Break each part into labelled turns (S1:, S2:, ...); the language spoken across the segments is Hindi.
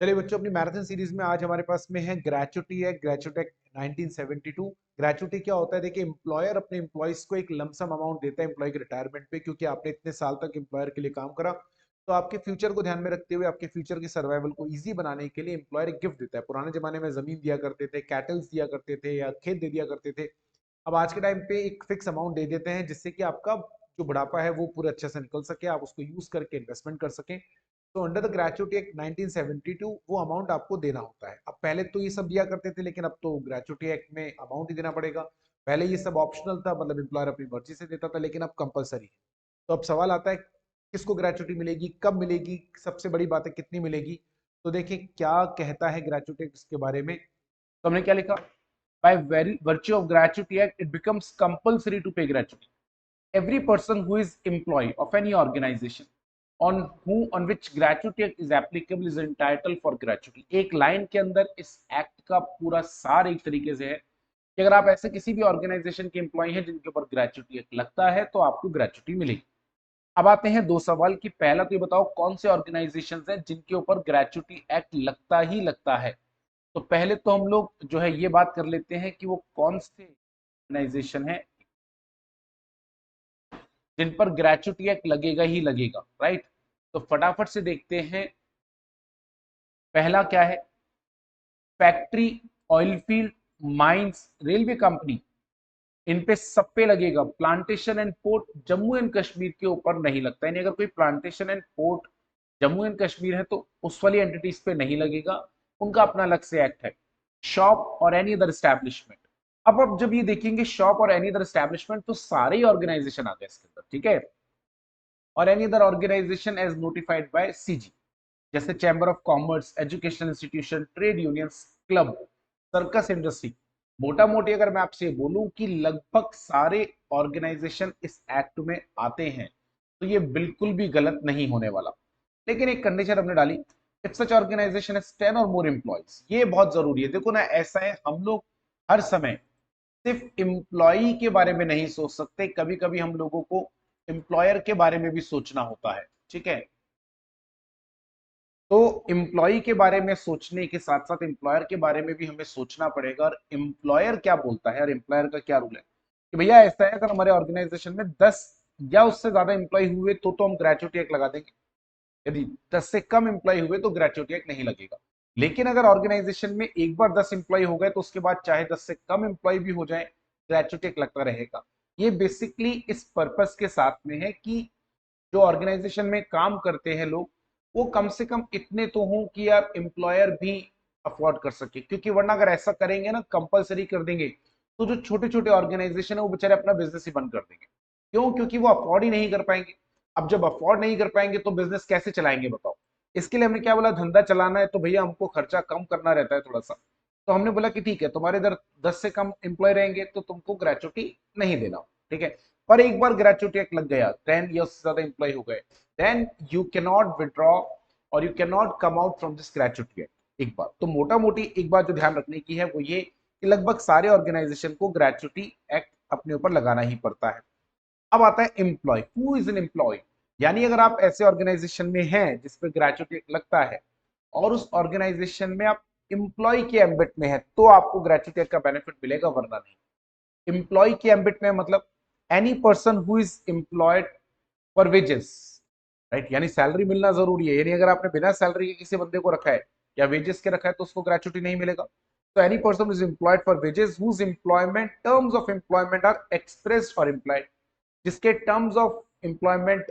S1: चलिए बच्चों, अपनी मैराथन सीरीज में आज हमारे पास में है gratuity act. Gratuity act 1972। Gratuity क्या होता है? देखिए, एम्प्लॉयर अपने एम्प्लॉइज को एक लमसम अमाउंट देता है एम्प्लॉय के रिटायरमेंट पे, क्योंकि आपने इतने साल तक एम्प्लॉयर के लिए काम करा। तो आपके फ्यूचर को ध्यान में रखते हुए, आपके फ्यूचर की सर्वाइवल को इजी बनाने के लिए एम्प्लॉयर एक गिफ्ट देता है। पुराने जमाने में जमीन दिया करते थे, कैटल्स दिया करते थे, या खेत दे दिया करते थे। अब आज के टाइम पे एक फिक्स अमाउंट दे देते हैं, जिससे कि आपका जो बुढ़ापा है वो पूरे अच्छे से निकल सके, आप उसको यूज करके इन्वेस्टमेंट कर सकें। तो अंडर द ग्रेचुटी एक्ट 1972 वो अमाउंट आपको देना होता है। अब पहले तो ये सब दिया करते थे, लेकिन अब तो ग्रेचुटी एक्ट में अमाउंट ही देना पड़ेगा। पहले ये सब ऑप्शनल था, मतलब एम्प्लॉयर अपनी मर्जी से देता था, लेकिन अब कंपलसरी है। तो अब सवाल आता है, किसको ग्रेचुटी मिलेगी, कब मिलेगी, सबसे बड़ी बात है कितनी मिलेगी। तो देखिए क्या कहता है ग्रेचुटी एक्ट के बारे में। तो हमने क्या लिखा? By virtue of gratuity act it becomes compulsory to pay gratuity every person who is employee of any organization on which gratuity act is applicable is entitled for gratuity। एक लाइन के अंदर इस एक्ट का पूरा सार एक तरीके से है कि अगर आप ऐसे किसी भी ऑर्गेनाइजेशन के एम्प्लॉय हैं जिनके ऊपर ग्रेचुटी एक्ट लगता है तो आपको ग्रेचुटी मिलेगी। अब आते हैं दो सवाल की। पहला तो ये बताओ कौन से ऑर्गेनाइजेशन हैं जिनके ऊपर ग्रेचुटी एक्ट लगता ही लगता है। तो पहले तो हम लोग जो है ये बात कर लेते हैं कि वो कौन से ऑर्गेनाइजेशन है जिन पर ग्रेचुटी एक्ट लगेगा ही लगेगा, राइट। तो फटाफट से देखते हैं। पहला क्या है? Factory, oil field, mines, railway company, इन पे सब पे लगेगा। Plantation and port Jammu and Kashmir के ऊपर नहीं लगता, यानी अगर कोई plantation and port Jammu and Kashmir है तो उस वाली एंटिटीज पे नहीं लगेगा, उनका अपना अलग से एक्ट है। शॉप और एनी अदर एस्टैब्लिशमेंट। अब जब ये देखेंगे शॉप और एनी अदर एस्टैब्लिशमेंट, तो सारे ही ऑर्गेनाइजेशन आ गए इसके अंदर, ठीक है। और any other organisation as notified by CG, जैसे chamber of commerce, educational institution, trade unions, club, circus industry. मोटा मोटी अगर मैं आपसे बोलूं कि लगभग सारे ऑर्गेनाइजेशन इस एक्ट में आते हैं, तो ये बिल्कुल भी गलत नहीं होने वाला। लेकिन एक कंडीशन हमने डाली, इफ सच ऑर्गेनाइजेशन इज 10 और मोर एम्प्लॉइज। ये बहुत जरूरी है। देखो ना, ऐसा है, हम लोग हर समय सिर्फ एम्प्लॉई के बारे में नहीं सोच सकते, कभी कभी हम लोगों को एम्प्लॉयर के बारे में भी सोचना होता है, ठीक है। तो एम्प्लॉय के बारे में सोचने के साथ साथ एम्प्लॉयर के बारे में भी हमें सोचना पड़ेगा, और एम्प्लॉयर क्या बोलता है और एम्प्लॉयर का क्या रूल है। कि भैया ऐसा है, अगर हमारे ऑर्गेनाइजेशन में 10 या उससे ज्यादा एम्प्लॉय हुए तो हम ग्रेचुटी एक्ट लगा देंगे। यदि 10 से कम एम्प्लॉय हुए तो ग्रेचुटी एक्ट नहीं लगेगा। लेकिन अगर ऑर्गेनाइजेशन में एक बार 10 एम्प्लॉय हो गए तो उसके बाद चाहे 10 से कम एम्प्लॉय भी हो जाए, ग्रेचुटी एक्ट लगता रहेगा। ये बेसिकली इस पर्पस के साथ में है कि जो ऑर्गेनाइजेशन में काम करते हैं लोग, वो कम से कम इतने तो हों कि यार एम्प्लॉयर भी अफोर्ड कर सके। क्योंकि वरना अगर ऐसा करेंगे ना, कंपलसरी कर देंगे, तो जो छोटे छोटे ऑर्गेनाइजेशन है वो बेचारे अपना बिजनेस ही बंद कर देंगे। क्यों? क्योंकि वो अफोर्ड ही नहीं कर पाएंगे। अब जब अफोर्ड नहीं कर पाएंगे तो बिजनेस कैसे चलाएंगे बताओ। इसके लिए हमने क्या बोला, धंधा चलाना है तो भैया हमको खर्चा कम करना रहता है थोड़ा सा। तो हमने बोला कि ठीक है, तुम्हारे इधर 10 से कम एम्प्लॉय रहेंगे तो तुमको ग्रेचुटी नहीं देना, ठीक है। पर एक बार ग्रेचुटी एक्ट लग गया, 10 या उससे ज्यादा एम्प्लॉय हो गए, then you can not withdraw or you can not come out from this gratuity act. एक बार तो मोटा मोटी एक बात जो ध्यान रखने की है वो ये कि लगभग सारे ऑर्गेनाइजेशन को ग्रेचुटी एक्ट अपने ऊपर लगाना ही पड़ता है। अब आता है employee, who is an employee. यानी अगर आप ऐसे ऑर्गेनाइजेशन में हैं जिसपे ग्रेचुटी एक्ट लगता है और उस ऑर्गेनाइजेशन में आप एम्प्लॉय के एम्बिट में है, तो आपको ग्रेचुटी एक्ट का बेनिफिट मिलेगा, वरना नहीं। एम्प्लॉय के एम्बिट में मतलब any person who is employed for wages, right. यानी सैलरी मिलना जरूरी है, यानी अगर आपने बिना सैलरी के किसी बंदे को रखा है या वेजेस के रखा है तो उसको ग्रेचुटी नहीं मिलेगा। तो any person is employed for wages whose employment terms of employment are expressed और इम्प्लाइड, जिसके टर्म्स ऑफ एम्प्लॉयमेंट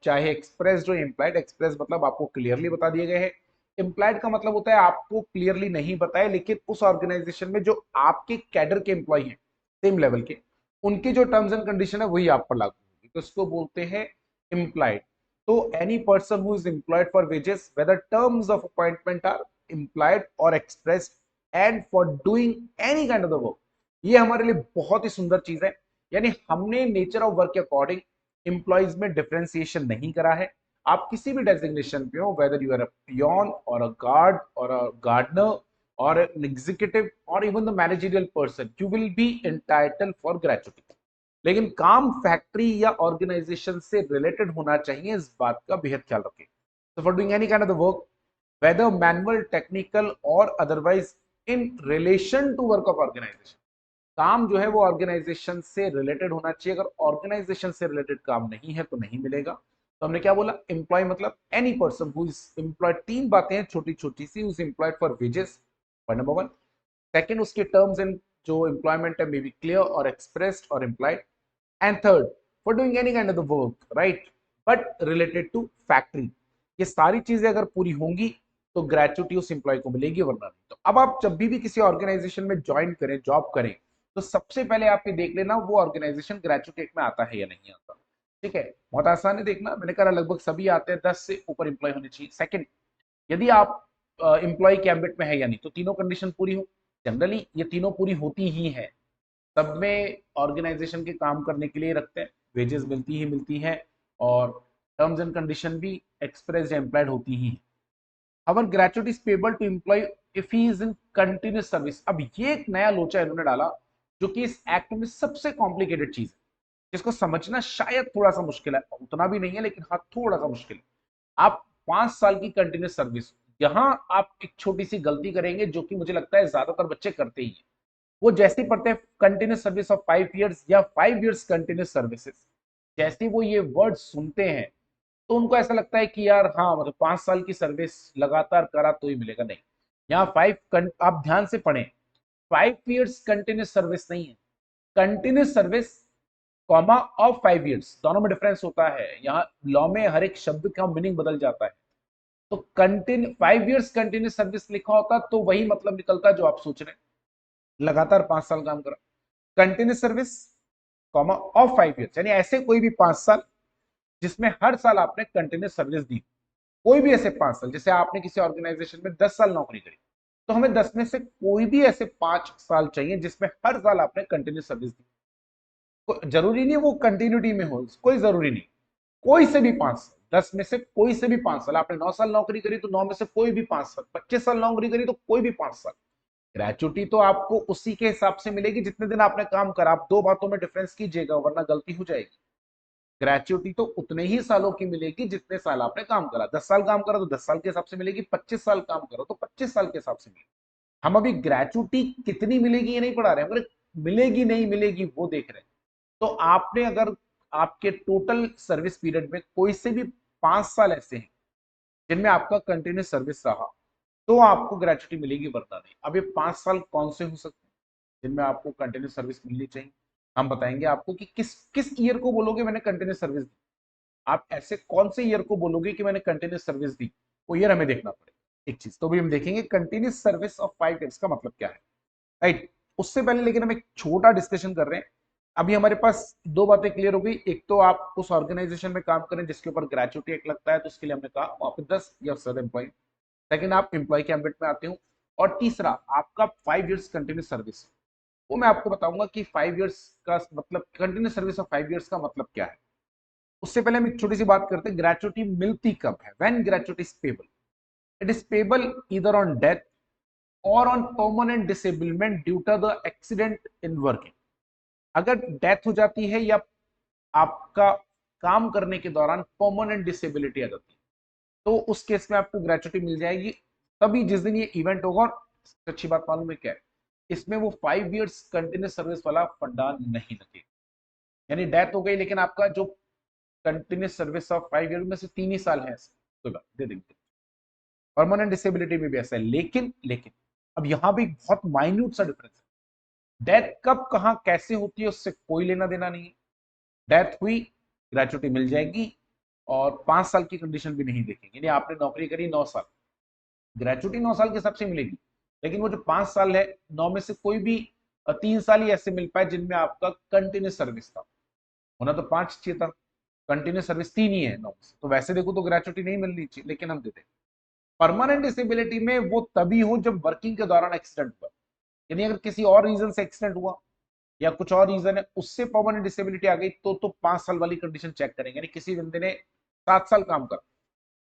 S1: चाहे एक्सप्रेस्ड हो इम्प्लाइड। एक्सप्रेस मतलब आपको क्लियरली बता दिए गए हैं, इम्प्लाइड का मतलब होता है आपको क्लियरली नहीं बताया, लेकिन उस ऑर्गेनाइजेशन में जो आपके कैडर के एम्प्लॉय हैं सेम लेवल के, उनकी जो टर्म्स एंड कंडीशन है वही आप पर लागू होगी, तो इसको बोलते हैं इम्प्लाइड। तो any person who is employed for wages whether terms of appointment are implied or expressed and for doing any kind of the work. ये हमारे लिए बहुत ही सुंदर चीज है। यानी हमने नेचर ऑफ वर्क के अकॉर्डिंग एम्प्लॉयज में डिफरेंशिएशन नहीं करा है। आप किसी भी डेजिग्नेशन पे हो, whether you are a peon और अ गार्ड और a gardener or an executive or even the managerial person, you will be entitled for gratuity। लेकिन काम फैक्ट्री या ऑर्गेनाइजेशन से रिलेटेड होना चाहिए, इस बात का बेहद ख्याल रखें। So for doing any kind of the work, whether manual, technical or otherwise in relation to work of organization। काम जो है वो ऑर्गेनाइजेशन से रिलेटेड होना चाहिए, अगर ऑर्गेनाइजेशन से रिलेटेड काम नहीं है तो नहीं मिलेगा। तो हमने क्या बोला, एम्प्लॉय मतलब any person who is employed, तीन बातें हैं छोटी छोटी सी, who is employed for wages, point number one. Second, उसके टर्म्स एंड जो एम्प्लॉयमेंट है may be clear or expressed or employed. And third, for doing any kind of the work, right, but related to factory. ये सारी चीजें अगर पूरी होंगी तो ग्रेचुटी उस एम्प्लॉय को मिलेगी, वरना नहीं। तो अब आप जब भी किसी ऑर्गेनाइजेशन में ज्वाइन करें, जॉब करें, तो सबसे पहले आप ये देख लेना वो ऑर्गेनाइजेशन ग्रेचुएट में आता है या नहीं आता। ठीक है, बहुत आसान है देखना, मैंने कहा लगभग सभी आते हैं, 10 से ऊपर एम्प्लॉय होने चाहिए। सेकंड, यदि आप एम्प्लॉय कैबिनेट में है या नहीं, तो तीनों कंडीशन पूरी हो। जनरली ये तीनों पूरी होती ही है, सब में ऑर्गेनाइजेशन के काम करने के लिए रखते हैं, वेजेस मिलती हैं और टर्म्स एंड कंडीशन भी एक्सप्रेस या एम्प्लॉयड होती ही है। Our gratuity is payable to employ if he is in continuous service. अब ये एक नया लोचा इन्होंने डाला, जो कि इस एक्ट में सबसे कॉम्प्लिकेटेड चीज है, जिसको समझना शायद थोड़ा सा मुश्किल है, उतना भी नहीं है लेकिन हाँ थोड़ा सा मुश्किल है। आप 5 साल की कंटिन्यूस सर्विस, यहां आप एक छोटी सी गलती करेंगे जो कि मुझे लगता है ज्यादातर बच्चे करते ही हैं। वो जैसे ही पढ़ते हैं कंटिन्यूस सर्विस ऑफ 5 years या 5 years कंटिन्यूस सर्विसेज, जैसे वो ये वर्ड सुनते हैं तो उनको ऐसा लगता है कि यार हाँ मतलब 5 साल की सर्विस लगातार करा तो ही मिलेगा। नहीं, यहाँ आप ध्यान से पढ़ें, 5 years कंटिन्यूस सर्विस नहीं है, continuous service comma of 5 years, दोनों में डिफरेंस होता है। यहाँ लॉ में हर एक शब्द का मीनिंग बदल जाता है। तो कंटिन्यू 5 years कंटिन्यूस सर्विस लिखा होता तो वही मतलब निकलता जो आप सोच रहे हैं, लगातार 5 साल काम करा। Continuous service comma of 5 years, यानी ऐसे कोई भी 5 साल जिसमें हर साल आपने कंटिन्यूस सर्विस दी। कोई भी ऐसे 5 साल, जैसे आपने किसी ऑर्गेनाइजेशन में 10 साल नौकरी करी, तो हमें 10 में से कोई भी ऐसे 5 साल चाहिए जिसमें हर साल आपने कंटिन्यूस सर्विस दी। जरूरी नहीं वो कंटिन्यूटी में हो, कोई जरूरी नहीं, कोई से भी 5 साल, 10 में से कोई से भी 5 साल, आपने 9 साल नौकरी करी तो 9 में से कोई भी 5 साल, 25 साल नौकरी करी तो कोई भी 5 साल। ग्रेचुटी तो आपको उसी के हिसाब से मिलेगी जितने दिन आपने काम करा। आप दो बातों में डिफरेंस कीजिएगा वरना गलती हो जाएगी। ग्रेचुटी तो उतने ही सालों की मिलेगी जितने साल आपने काम करा। 10 साल काम करा तो 10 साल के हिसाब से मिलेगी, 25 साल काम करो तो 25 साल के हिसाब से मिलेगी। हम अभी ग्रेचुटी कितनी मिलेगी ये नहीं पढ़ा रहे, मगर मिलेगी नहीं मिलेगी वो देख रहे हैं। तो आपने अगर आपके टोटल सर्विस पीरियड में कोई से भी 5 साल ऐसे हैं जिनमें आपका कंटिन्यूस सर्विस रहा, तो आपको ग्रेचुटी मिलेगी, वरना नहीं। अब ये 5 साल कौन से हो सकते हैं जिनमें आपको कंटिन्यूस सर्विस मिलनी चाहिए, हम बताएंगे आपको कि किस किस ईयर को बोलोगे मैंने कंटिन्यूस सर्विस दी। आप ऐसे कौन से ईयर को बोलोगे कि मैंने कंटिन्यूस सर्विस दी, वो ईयर हमें देखना पड़ेगा। एक चीज तो भी हम देखेंगे, कंटिन्यूस सर्विस ऑफ 5 years का मतलब क्या है, राइट। उससे पहले लेकिन हम एक छोटा डिस्कशन कर रहे हैं। अभी हमारे पास दो बातें क्लियर हो गई। एक तो आप उस ऑर्गेनाइजेशन में काम करें जिसके ऊपर ग्रेचुटी एक लगता है, तो उसके लिए हमने कहा वहां पे 10 या ज्यादा एम्प्लॉय। सेकंड, आप एम्प्लॉय के एम्बिट में आते हो। और तीसरा, आपका 5 years कंटिन्यूस सर्विस, वो मैं आपको बताऊंगा कि 5 years का मतलब, कंटिन्यूस सर्विस ऑफ 5 years का मतलब क्या है। उससे पहले हम एक छोटी सी बात करते हैं, ग्रेचुटी मिलती कब है। When gratuity is payable, it is payable either on death or on permanent disablement due to the accident in working. अगर डेथ हो जाती है या आपका काम करने के दौरान परमानेंट डिसेबिलिटी आ जाती है, तो उस केस में आपको ग्रेचुटी मिल जाएगी, तभी जिस दिन ये इवेंट होगा। और अच्छी बात मालूम है क्या है, इसमें वो 5 years कंटिन्यूस सर्विस वाला फंडा नहीं लगेगा। यानी डेथ हो गई लेकिन आपका जो कंटिन्यूस सर्विस ऑफ 5 years में से 3 ही साल है, कोई बात दे देंगे। परमानेंट डिसेबिलिटी में भी ऐसा है, लेकिन अब यहां भी बहुत माइन्यूट सा डिफरेंस है। डेथ कब कहां कैसे होती है उससे कोई लेना देना नहीं है। डेथ हुई, ग्रेचुटी मिल जाएगी, और 5 साल की कंडीशन भी नहीं देखेंगे। यानी आपने नौकरी करी 9 साल, ग्रेचुटी 9 साल के हिसाब से मिलेगी। लेकिन वो जो 5 साल है, 9 में से कोई भी 3 साल ही ऐसे मिल पाए जिनमें आपका कंटिन्यूस सर्विस था। होना तो 5 चाहिए था, कंटिन्यूस सर्विस 3 ही है 9 में से, तो वैसे देखो तो ग्रेचुटी नहीं मिलनी चाहिए, लेकिन हम देते हैं। परमानेंट डिसेबिलिटी में वो तभी हो जब वर्किंग के दौरान एक्सीडेंट हुआ। यानी अगर किसी और रीजन से एक्सीडेंट हुआ या कुछ और रीजन है उससे परमानेंट डिसेबिलिटी आ गई, तो 5 साल वाली कंडीशन चेक करेंगे। यानी किसी बंदे ने 7 साल काम कर,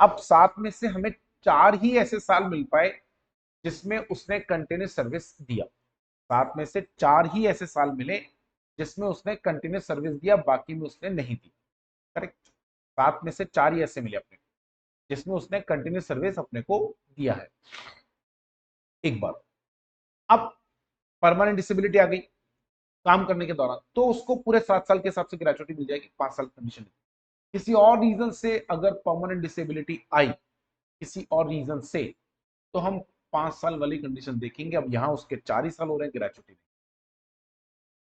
S1: अब 7 में से हमें 4 ही ऐसे साल मिल पाए जिसमें उसने कंटिन्यूस सर्विस दिया। 7 में से 4 ही ऐसे साल मिले जिसमें उसने कंटिन्यूस सर्विस दिया, बाकी में उसने नहीं दी। करेक्ट, 7 में से 4 ही ऐसे मिले अपने। जिसमें उसने कंटिन्यूस सर्विस अपने को दिया है एक बार। अब परमानेंट डिसेबिलिटी आ गई काम करने के दौरान, तो उसको पूरे 7 साल के हिसाब से ग्रेचुइटी मिल जाएगी, 5 साल कंडीशन। किसी और रीजन से अगर परमानेंट डिसेबिलिटी आई किसी और रीजन से, तो हम 5 साल वाली कंडीशन देखेंगे। अब यहाँ उसके 4 ही साल हो रहे हैं ग्रेचुइटी।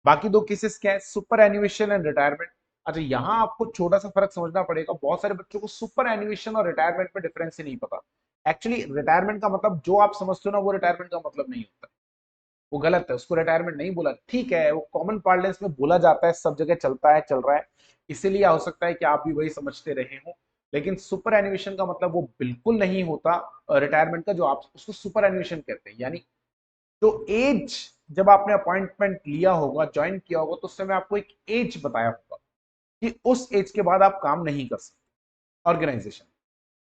S1: बाकी दो केसेस क्या है, सुपर एनिमेशन एंड रिटायरमेंट। अच्छा, यहाँ आपको छोटा सा फर्क समझना पड़ेगा। बहुत सारे बच्चों को सुपर एनिमेशन और रिटायरमेंट में डिफरेंस ही नहीं पता। एक्चुअली रिटायरमेंट का मतलब जो आप समझते हो ना, वो रिटायरमेंट का मतलब नहीं होता। वो गलत है, उसको रिटायरमेंट नहीं बोला। ठीक है, वो कॉमन पार्लेंस में बोला जाता है, सब जगह चलता है, चल रहा है, इसीलिए हो सकता है कि आप भी वही समझते रहे हो। लेकिन सुपर एनिमेशन का मतलब वो बिल्कुल नहीं होता रिटायरमेंट का, जो आप उसको सुपर एनिमेशन कहते हैं। यानी तो एज, जब आपने अपॉइंटमेंट लिया होगा, ज्वाइन किया होगा, तो उस समय आपको एक एज बताया होगा कि उस एज के बाद आप काम नहीं कर सकते ऑर्गेनाइजेशन।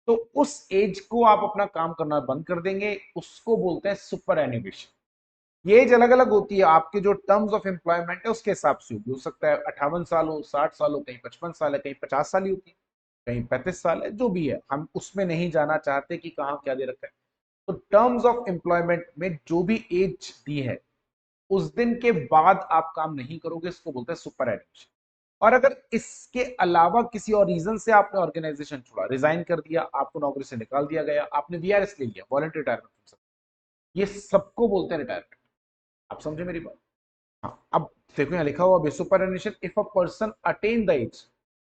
S1: तो उस एज को आप अपना काम करना बंद कर देंगे, उसको बोलते हैं सुपर एनिमेशन। ये एज अलग अलग होती है, आपके जो टर्म्स ऑफ एम्प्लॉयमेंट है उसके हिसाब से होगी। हो सकता है 58 साल हो, 60 साल हो, कहीं 55 साल है, कहीं 50 साल ही होती है, कहीं 35 साल है, जो भी है हम उसमें नहीं जाना चाहते कि कहाँ क्या दे रखा है। तो टर्म्स ऑफ एम्प्लॉयमेंट में जो भी एज दी है, उस दिन के बाद आप काम नहीं करोगे, इसको बोलते हैं सुपर एडिक्शन। और अगर इसके अलावा किसी और रीजन से आपने ऑर्गेनाइजेशन छोड़ा, रिजाइन कर दिया, आपको नौकरी से निकाल दिया गया, आपने वीआरएस ले लिया, वॉलंटरी रिटायरमेंट, ये सबको बोलते हैं रिटायरमेंट। आप समझे मेरी बात? हाँ, अब देखो यहाँ लिखा हुआ superannuation, if a person attain the age,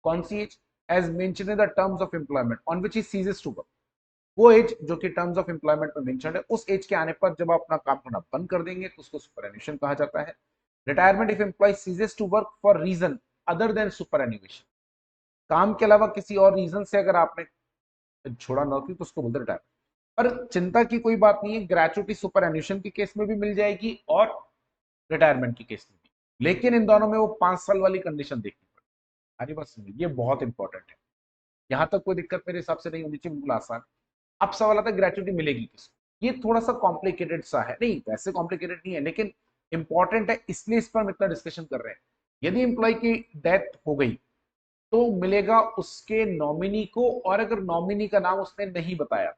S1: कौन सी age? Age mention in the terms of employment on which he ceases to work. वो एज जो कि टर्म्स ऑफ एम्प्लॉयमेंट में मेंशन है, उस एज के आने पर जब आप अपना काम करना बंद कर देंगे, तो उसको सुपर एनुएशन कहा जाता है। Retirement if employ ceases to work for reason other than superannuation, काम के अलावा किसी और रीजन से अगर आपने छोड़ा नौकरी, तो उसको बोलते हैं रिटायरमेंट। पर चिंता की कोई बात नहीं है, ग्रेचुइटी सुपर एनुएशन के केस में भी मिल जाएगी और रिटायरमेंट के केस में भी। लेकिन इन दोनों में वो 5 साल वाली कंडीशन देखनी पड़ेगी। हरी बात समझिए, ये बहुत इंपॉर्टेंट है। यहां तक कोई दिक्कत मेरे हिसाब से नहीं होनी चाहिए, बिल्कुल आसान। अब सवाल आता है ग्रेचुइटी मिलेगी किसको। ये थोड़ा सा कॉम्प्लिकेटेड सा है, नहीं वैसे कॉम्प्लिकेटेड नहीं है, लेकिन इंपॉर्टेंट है, इसलिए इस पर हम इतना डिस्कशन कर रहे हैं। यदि एम्प्लॉय की डेथ हो गई, तो मिलेगा उसके नॉमिनी को, और अगर नॉमिनी का नाम उसने नहीं बताया,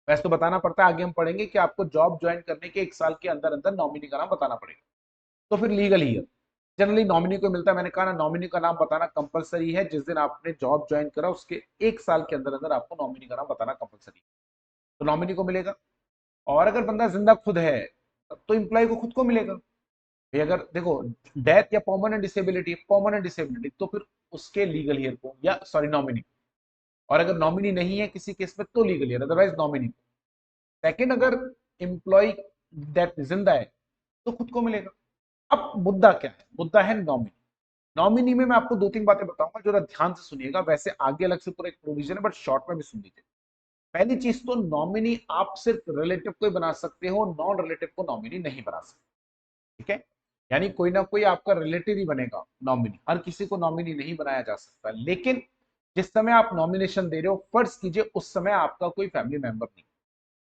S1: वैसे तो बताना पड़ता है, आगे हम पढ़ेंगे कि आपको जॉब ज्वाइन करने के 1 साल के अंदर अंदर नॉमिनी का नाम बताना पड़ेगा, तो फिर लीगल ही है। जनरली नॉमिनी को मिलता है, मैंने कहा ना, नॉमिनी का नाम बताना कंपलसरी है। जिस दिन आपने जॉब ज्वाइन करा, उसके 1 साल के अंदर अंदर आपको नॉमिनी का नाम बताना कंपलसरी है, तो नॉमिनी को मिलेगा। और अगर बंदा जिंदा खुद है, तो इंप्लॉय को खुद को मिलेगा। भाई अगर देखो, डेथ या परमानेंट डिसेबिलिटी, तो फिर उसके लीगल ईयर को, या सॉरी नॉमिनी। और अगर नॉमिनी नहीं है किसी केस में, तो legal year, otherwise nominee. Second, अगर एम्प्लॉय डेथ जिंदा है, तो खुद को मिलेगा। अब मुद्दा क्या है? मुद्दा है नॉमिनी। नॉमिनी में मैं आपको 2-3 बातें बताऊंगा, जरा ध्यान से सुनिएगा। वैसे आगे अलग से पूरा एक प्रोविजन है, बट शॉर्ट में भी सुन लीजिए। पहली चीज तो, नॉमिनी आप सिर्फ रिलेटिव को ही बना सकते हो, नॉन रिलेटिव को नॉमिनी नहीं बना सकते। ठीक है? यानी कोई ना कोई आपका रिलेटिव ही बनेगा नॉमिनी, हर किसी को नॉमिनी नहीं बनाया जा सकता। लेकिन जिस समय आप नॉमिनेशन दे रहे हो, फर्ज कीजिए उस समय आपका कोई फैमिली मेंबर नहीं।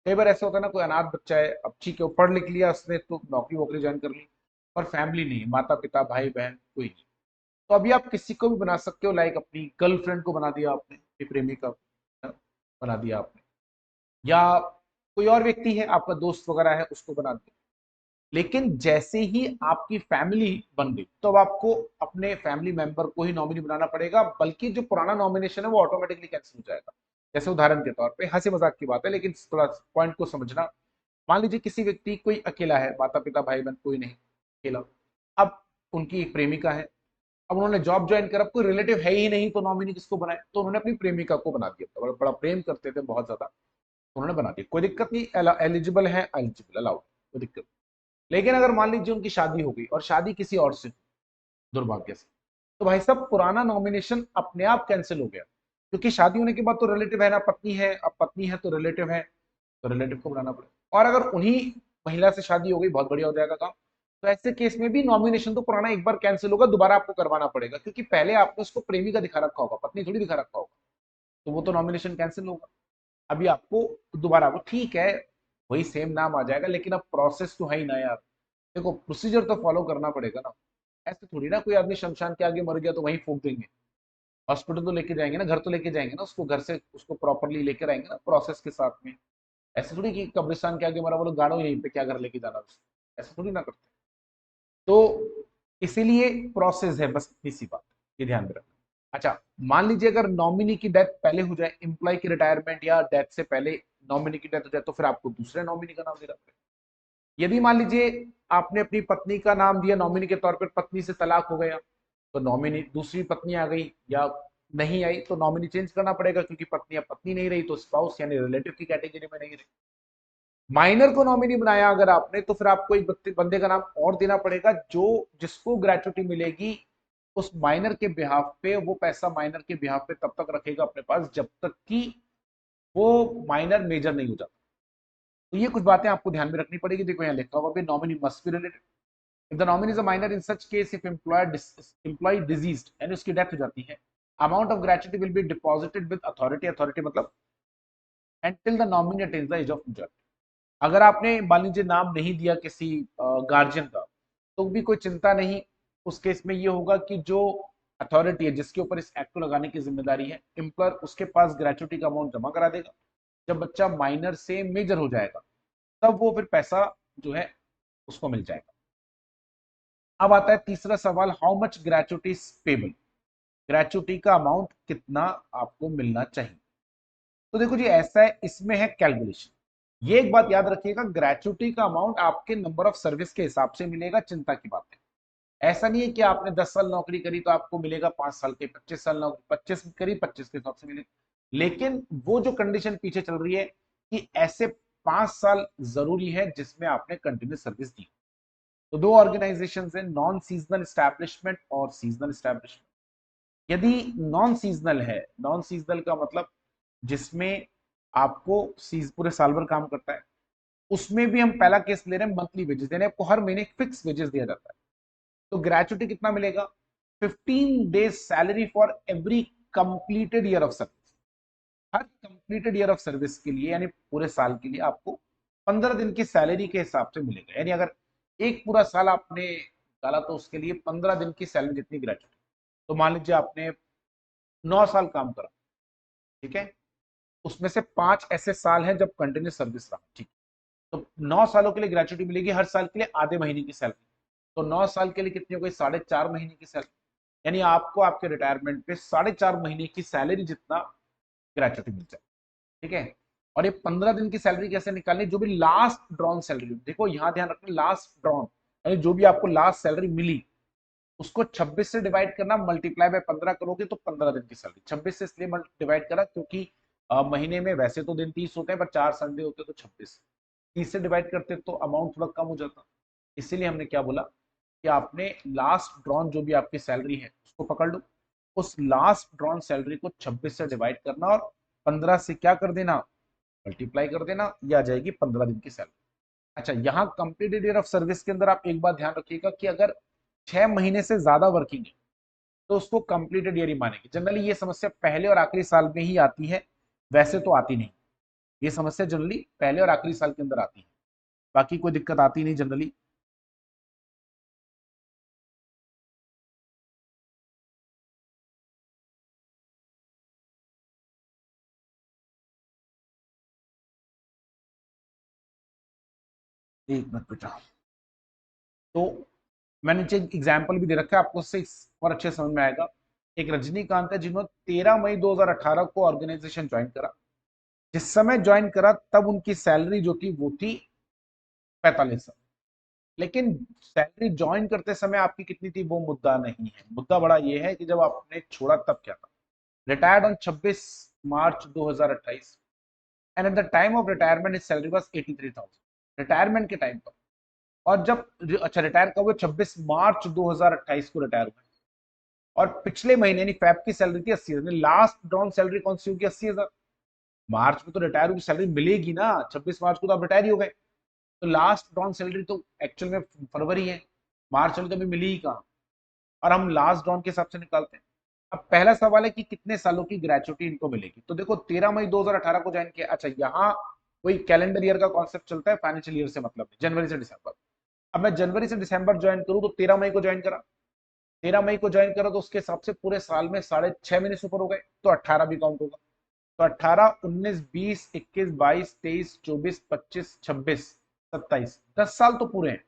S1: कई बार ऐसा होता है ना, कोई अनाथ बच्चा है, अब ठीक है वो पढ़ लिख लिया उसने, तो नौकरी वोकरी ज्वाइन कर ली, और फैमिली नहीं, माता पिता भाई बहन कोई नहीं। तो अभी आप किसी को भी बना सकते हो, लाइक अपनी गर्लफ्रेंड को बना दिया आपने, प्रेमिका बना दिया आपने, या कोई और व्यक्ति है आपका दोस्त वगैरह है, उसको बना दिया। लेकिन जैसे ही आपकी फैमिली बन गई, तो अब आपको अपने फैमिली मेंबर को ही नॉमिनी बनाना पड़ेगा, बल्कि जो पुराना नॉमिनेशन है वो ऑटोमेटिकली कैंसिल हो जाएगा। जैसे उदाहरण के तौर पे, हंसी मजाक की बात है लेकिन थोड़ा पॉइंट को समझना। मान लीजिए किसी व्यक्ति, कोई अकेला है, माता पिता भाई बहन कोई नहीं, अकेला। अब उनकी एक प्रेमिका है। अब उन्होंने जॉब ज्वाइन करा, कोई रिलेटिव है ही नहीं, तो नॉमिनी किसको बनाए? तो उन्होंने अपनी प्रेमिका को बना दिया। बड़ा बड़ा प्रेम करते थे बहुत ज्यादा, उन्होंने बना दिया। कोई दिक्कत नहीं, एलिजिबल है, एलिजिबल, अलाउड, कोई दिक्कत। लेकिन अगर मान लीजिए उनकी शादी हो गई, और शादी किसी और से, दुर्भाग्य से, तो भाई साहब पुराना नॉमिनेशन अपने आप कैंसिल हो गया। क्योंकि शादी होने के बाद तो रिलेटिव है ना, पत्नी है, अब पत्नी है तो रिलेटिव है, तो रिलेटिव को बनाना पड़ेगा। और अगर उन्हीं महिला से शादी हो गई, बहुत बढ़िया हो जाएगा काम। तो ऐसे केस में भी नॉमिनेशन तो पुराना एक बार कैंसिल होगा, दोबारा आपको करवाना पड़ेगा, क्योंकि पहले आपने उसको प्रेमी का दिखा रखा होगा, पत्नी थोड़ी दिखा रखा होगा, तो वो तो नॉमिनेशन कैंसिल होगा। अभी आपको दोबारा, वो ठीक है, वही सेम नाम आ जाएगा, लेकिन अब प्रोसेस तो है ही ना यार। देखो, प्रोसीजर तो फॉलो करना पड़ेगा ना। ऐसे थोड़ी ना कोई आदमी शमशान के आगे मर गया तो वहीं फूक देंगे, हॉस्पिटल तो लेके जाएंगे ना, घर तो लेके जाएंगे ना उसको, घर से उसको प्रॉपरली लेकर आएंगे ना प्रोसेस के साथ में। ऐसे थोड़ी कि कब्रिस्तान के आगे मरा बोलो गाड़ो यहीं पे, क्या घर लेके जाना उसको, ऐसा थोड़ी ना करते। तो इसीलिए प्रोसेस है, बस इतनी सी बात, ये ध्यान में रखना। अच्छा, मान लीजिए अगर नॉमिनी की डेथ पहले हो जाए, एम्प्लॉय की रिटायरमेंट या डेथ से पहले नॉमिनी की डेथ हो जाए, तो फिर आपको दूसरे नॉमिनी का नाम देना पड़ेगा। यदि मान लीजिए आपने अपनी पत्नी का नाम दिया नॉमिनी के तौर पर, पत्नी से तलाक हो गया, तो नॉमिनी दूसरी पत्नी आ गई या नहीं आई, तो नॉमिनी चेंज करना पड़ेगा, क्योंकि पत्नी अब पत्नी नहीं रही तो स्पाउस यानी रिलेटिव की कैटेगरी में नहीं रही। माइनर को नॉमिनी बनाया अगर आपने, तो फिर आपको एक बंदे का नाम और देना पड़ेगा, जो जिसको ग्रेचुटी मिलेगी उस माइनर के बिहाफ पे, वो पैसा माइनर के बिहाफ पे तब तक रखेगा अपने पास जब तक कि वो माइनर मेजर नहीं हो जाता। तो ये कुछ बातें आपको ध्यान में रखनी पड़ेगी। देखो यहाँ लिखा हुआ भी, nominee must be related if the nominee is a minor, in such case if employee deceased यानी उसकी डेथ हो जाती है, amount of gratuity will be deposited with authority, authority मतलब until the nominee attains the age of majority। अगर आपने मान लीजिए नाम नहीं दिया किसी गार्जियन का, तो भी कोई चिंता नहीं। उस केस में ये होगा कि जो अथॉरिटी है जिसके ऊपर इस एक्ट को लगाने की जिम्मेदारी है, एम्प्लॉयर उसके पास ग्रेचुटी का अमाउंट जमा करा देगा। जब बच्चा माइनर से मेजर हो जाएगा, तब वो फिर पैसा जो है उसको मिल जाएगा। अब आता है तीसरा सवाल, how much gratuity is payable, gratuity का अमाउंट कितना आपको मिलना चाहिए। तो देखो जी ऐसा है, इसमें है कैलकुलेशन। ये एक बात याद रखिएगा, ग्रेचुटी का अमाउंट आपके नंबर ऑफ सर्विस के हिसाब से मिलेगा, चिंता की बात है। ऐसा नहीं है कि आपने 10 साल नौकरी करी तो आपको मिलेगा 5 साल के, 25 साल नौकरी 25 करी 25 के हिसाब से मिलेगा। लेकिन वो जो कंडीशन पीछे चल रही है कि ऐसे 5 साल जरूरी है जिसमें आपने कंटिन्यूस सर्विस दी। तो दो ऑर्गेनाइजेशन है, नॉन सीजनल स्टैब्लिशमेंट और सीजनल स्टैब्लिशमेंट। यदि नॉन सीजनल है, नॉन सीजनल का मतलब जिसमें आपको पूरे साल भर काम करता है, उसमें भी हम पहला केस ले रहे हैं मंथली वेजेस, यानी आपको हर महीने फिक्स वेजेस दिया जाता है। तो ग्रेचुटी कितना मिलेगा, 15 days salary for every completed year of service. Her completed year of service के लिए यानी पूरे साल के लिए आपको 15 दिन की सैलरी के हिसाब से मिलेगा। यानी अगर एक पूरा साल आपने डाला तो उसके लिए 15 दिन की सैलरी जितनी ग्रेचुटी। तो मान लीजिए आपने 9 साल काम करा, ठीक है, उसमें से 5 ऐसे साल हैं जब कंटिन्यूस सर्विस रहा, ठीक। तो 9 सालों के लिए ग्रेचुटी मिलेगी, हर साल के लिए आधे महीने की सैलरी। तो 9 साल के लिए कितनी हो गई, 4.5 महीने की सैलरी। यानी आपको आपके रिटायरमेंट पे 4.5 महीने की सैलरी जितना ग्रेचुटी मिल जाए, ठीक है। और ये 15 दिन की सैलरी कैसे निकालनी, जो भी लास्ट ड्रॉन सैलरी, देखो यहां ध्यान रखना, लास्ट ड्रॉन यानी जो भी आपको लास्ट सैलरी मिली, उसको 26 से डिवाइड करना, मल्टीप्लाई बाय 15 करोगे तो 15 दिन की सैलरी। 26 से इसलिए डिवाइड करा क्योंकि महीने में वैसे तो दिन 30 होते हैं, पर 4 संडे होते हैं, तो 26 30 से डिवाइड करते तो अमाउंट थोड़ा कम हो जाता। इसीलिए हमने क्या बोला कि आपने लास्ट ड्रॉन जो भी आपकी सैलरी है उसको पकड़ लो, उस लास्ट ड्रॉन सैलरी को 26 से डिवाइड करना और 15 से क्या कर देना, मल्टीप्लाई कर देना, ये आ जाएगी 15 दिन की सैलरी। अच्छा, यहाँ कंप्लीटेड ईयर ऑफ सर्विस के अंदर आप एक बात ध्यान रखिएगा कि अगर 6 महीने से ज्यादा वर्किंग है तो उसको कंप्लीटेड ईयर ही मानेंगे। जनरली ये समस्या पहले और आखिरी साल में ही आती है, वैसे तो आती नहीं। ये समस्या जनरली पहले और आखिरी साल के अंदर आती है, बाकी कोई दिक्कत आती नहीं जनरली। एक मिनट बेटा, तो मैंने एक एग्जाम्पल भी दे रखा है आपको, उससे और अच्छे समझ में आएगा। एक रजनीकांत है जिन्होंने 13 मई 2018 को ऑर्गेनाइजेशन ज्वाइन करा। जिस समय ज्वाइन करा तब उनकी सैलरी जो थी वो थी 45। लेकिन सैलरी ज्वाइन करते समय आपकी कितनी थी वो मुद्दा नहीं है, मुद्दा बड़ा ये है कि जब आपने छोड़ा तब क्या था। Retired on 26 March 2028 and at the time of retirement is salary was 83,000 retirement के टाइम पर। और जब अच्छा रिटायर कब हुए, 26 मार्च 2028 को रिटायर हुए, और पिछले महीने यानी फेब की सैलरी थी 80,000। लास्ट ड्रॉन सैलरी कौन सी होगी, 80,000। मार्च में तो रिटायर की सैलरी मिलेगी ना, 26 मार्च को तो आप रिटायर ही हो गए, तो लास्ट ड्रॉन सैलरी तो एक्चुअल में फरवरी है, मार्च वाली तो अभी मिली ही कहाँ। और हम लास्ट ड्रॉन के हिसाब से निकालते हैं। अब पहला सवाल है कि कितने सालों की ग्रेचुटी इनको मिलेगी। तो देखो 13 मई 2018 को ज्वाइन किया, अच्छा यहाँ कोई कैलेंडर ईयर का कॉन्सेप्ट चलता है, फाइनेंशियल ईयर से मतलब जनवरी से दिसंबर। अब मैं जनवरी से दिसंबर ज्वाइन करूं तो 13 मई को ज्वाइन करा, 13 मई को ज्वाइन करा तो उसके हिसाब से पूरे साल में 6.5 महीने से ऊपर हो गए, तो 18 भी काउंट होगा। तो 18, 19, 20, 21, 22, 23, 24, 25, 26, 27, 10 साल तो पूरे हैं।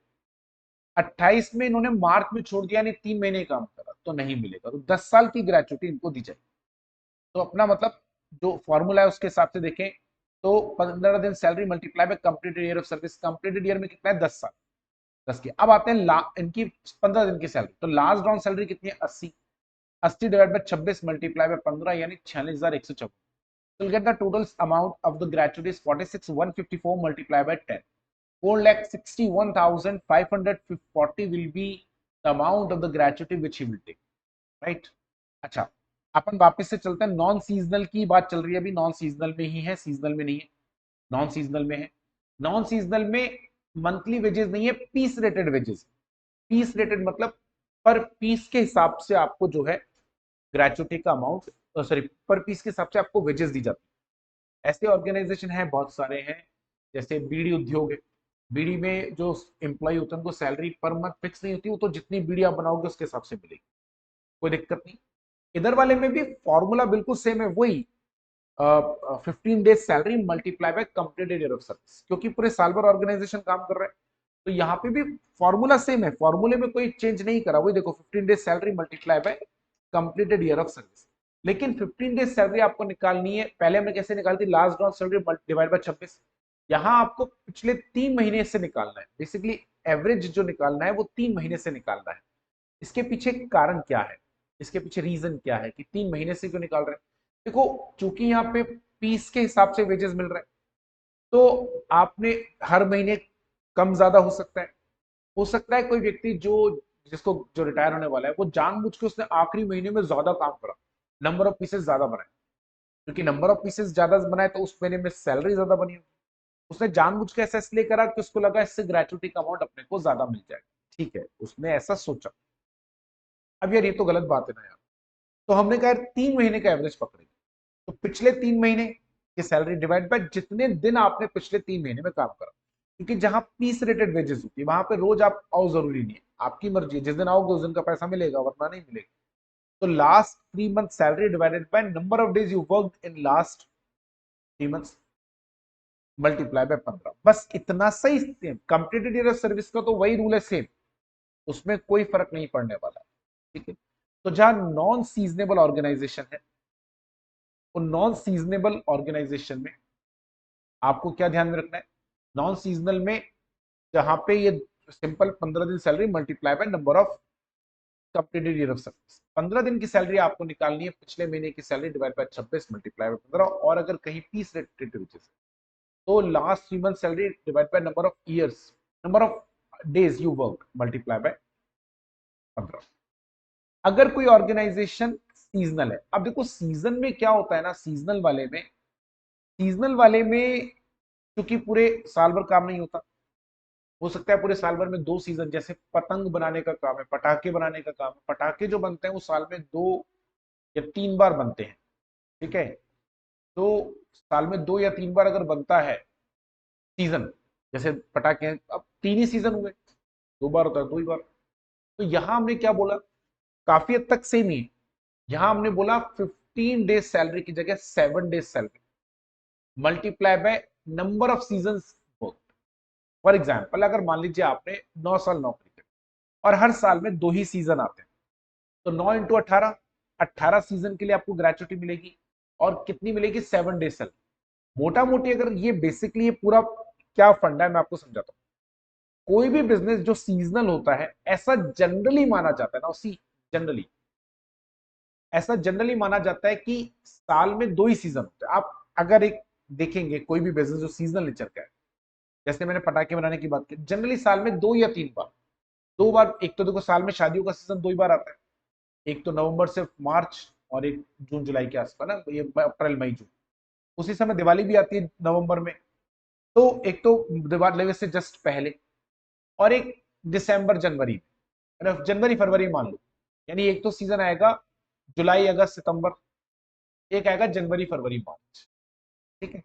S1: 28 में इन्होंने मार्च में छोड़ दिया, यानी 3 महीने काम करा तो नहीं मिलेगा, तो 10 साल की ग्रेचुटी इनको दी जाए। तो अपना मतलब जो फॉर्मूला है उसके हिसाब से देखें तो 15 दिन salary multiply by completed year of service, completed year में कितना है 10 साल, 10 की। अब आते हैं इनकी 15 दिन की सैलरी, तो लास्ट डाउन सैलरी कितनी है 80, 80 डिवाइड बाय 26 मल्टीप्लाई बाय 15 यानी 46,154। तो get the total amount of the gratuity is 46,154 multiply by 10, 4,61,540 will be the amount of the gratuity which he will take, right? अच्छा, अपन वापस से चलते हैं, नॉन सीजनल की बात चल रही है अभी, नॉन सीजनल में ही है, सीजनल में नहीं है, नॉन सीजनल में है। नॉन सीजनल में मंथली वेजेस नहीं है, piece rated wages. Piece rated मतलब पर पीस के हिसाब से आपको जो है ग्रेचुटी का अमाउंट, सॉरी पर पीस के हिसाब से आपको वेजेस दी जाती है। ऐसे ऑर्गेनाइजेशन है, बहुत सारे हैं, जैसे बीड़ी उद्योग है। बीड़ी में जो एम्प्लॉय होते हैं उनको सैलरी पर मंथ फिक्स नहीं होती, वो तो जितनी बीड़ी आप बनाओगे उसके हिसाब से मिलेगी, कोई दिक्कत नहीं। इधर वाले में भी फॉर्मूला बिल्कुल सेम है, वही 15 days salary multiply by completed year of service, क्योंकि पूरे साल भर ऑर्गेनाइजेशन काम कर रहा है। तो यहाँ पे भी फॉर्मूला सेम है, फॉर्मूले में कोई चेंज नहीं करा, वही देखो 15 days salary multiply by completed year of service. लेकिन 15 डेज सैलरी आपको निकालनी है, पहले हमने कैसे निकाली थी, last down salary divide by 26। यहाँ आपको पिछले 3 महीने से निकालना है, बेसिकली एवरेज जो निकालना है वो 3 महीने से निकालना है। इसके पीछे कारण क्या है, इसके पीछे रीजन क्या है कि 3 महीने से क्यों निकाल रहे हैं? देखो, चूंकि यहाँ पे पीस के हिसाब से वेजेस मिल रहे हैं, तो आपने हर महीने कम ज्यादा हो सकता है। हो सकता है कोई व्यक्ति जो जिसको जो रिटायर होने वाला है वो जानबूझ के उसने आखिरी महीने में ज्यादा काम करा, नंबर ऑफ पीसेस ज्यादा बनाए, क्योंकि नंबर ऑफ पीसेस ज्यादा बनाए तो उस महीने में सैलरी ज्यादा बनी होगी। उसने जानबूझ के ऐसा इसलिए करा कि उसको लगा इससे ग्रेचुटी का अमाउंट अपने को ज्यादा मिल जाएगा, ठीक है, उसने ऐसा सोचा। अब यार ये तो गलत बात है ना यार। तो हमने कहा 3 महीने का एवरेज पकड़ेंगे, तो पिछले 3 महीने की सैलरी डिवाइड बाय जितने दिन आपने पिछले 3 महीने में काम करा, क्योंकि जहां पीस रेटेड वेजेस होती है वहां पे रोज आप आओ जरूरी नहीं है, आपकी मर्जी है, जिस दिन आओगे उस दिन का पैसा मिलेगा वरना नहीं मिलेगा। तो last 3 month salary divided by number of days you work in last 3 months multiply by 15, बस इतना सही। कंप्लीटेड ईयर ऑफ सर्विस का तो वही रूल है सेम, उसमें कोई फर्क नहीं पड़ने वाला है, ठीक है। तो जहां नॉन सीजनेबल ऑर्गेनाइजेशन है, उन नॉन सीजनेबल ऑर्गेनाइजेशन में आपको क्या ध्यान में रखना है, नॉन सीजनल में जहां पे ये सिंपल 15 दिन salary multiply by number of completed year of service, 15 दिन की सैलरी आपको निकालनी है पिछले महीने की salary divide by 26 multiply by 15, और अगर कहीं पीस रेटेड वेजेस तो last 3 month salary divide by number of years, number of days you work multiply by 15। अगर कोई ऑर्गेनाइजेशन सीजनल है, अब देखो सीजन में क्या होता है ना, सीजनल वाले में क्योंकि पूरे साल भर काम नहीं होता, हो सकता है पूरे साल भर में 2 सीजन, जैसे पतंग बनाने का काम है, पटाखे बनाने का काम है, पटाखे जो बनते हैं वो साल में 2 या 3 बार बनते हैं, ठीक है। तो साल में 2 या 3 बार अगर बनता है सीजन, जैसे पटाखे अब 3 ही सीजन हुए, 2 बार होता है 2 ही बार। तो यहां हमने क्या बोला, काफी हद तक सेम ही है। यहां हमने बोला 15 डेज सैलरी की जगह 7 days salary multiply by number off season. For example, अगर मान लीजिए आपने 9 साल नौकरी की और हर साल में 2 ही सीजन आते हैं, तो 9 × 18, 18 सीजन के लिए आपको ग्रेचुटी मिलेगी, और कितनी मिलेगी 7 डेज सैलरी। मोटा मोटी अगर ये बेसिकली ये पूरा क्या फंडा है मैं आपको समझाता हूँ। कोई भी बिजनेस जो सीजनल होता है, ऐसा जनरली माना जाता है ना, उसी जनरली ऐसा जनरली माना जाता है कि साल में 2 ही सीजन होते हैं। आप अगर एक देखेंगे कोई भी बिजनेस जो सीजनल नेचर का है, जैसे मैंने पटाखे बनाने की बात की, जनरली साल में 2 या 3 बार, 2 बार, एक तो देखो साल में शादियों का सीजन 2 ही बार आता है, एक तो नवंबर से मार्च और एक जून जुलाई के आसपास ना, ये अप्रैल मई जून, उसी समय दिवाली भी आती है नवंबर में। तो एक तो दिवाली से जस्ट पहले, और एक दिसंबर जनवरी, जनवरी फरवरी मान लो, यानी एक तो सीजन आएगा जुलाई अगस्त सितंबर, एक आएगा जनवरी फरवरी मार्च, ठीक है।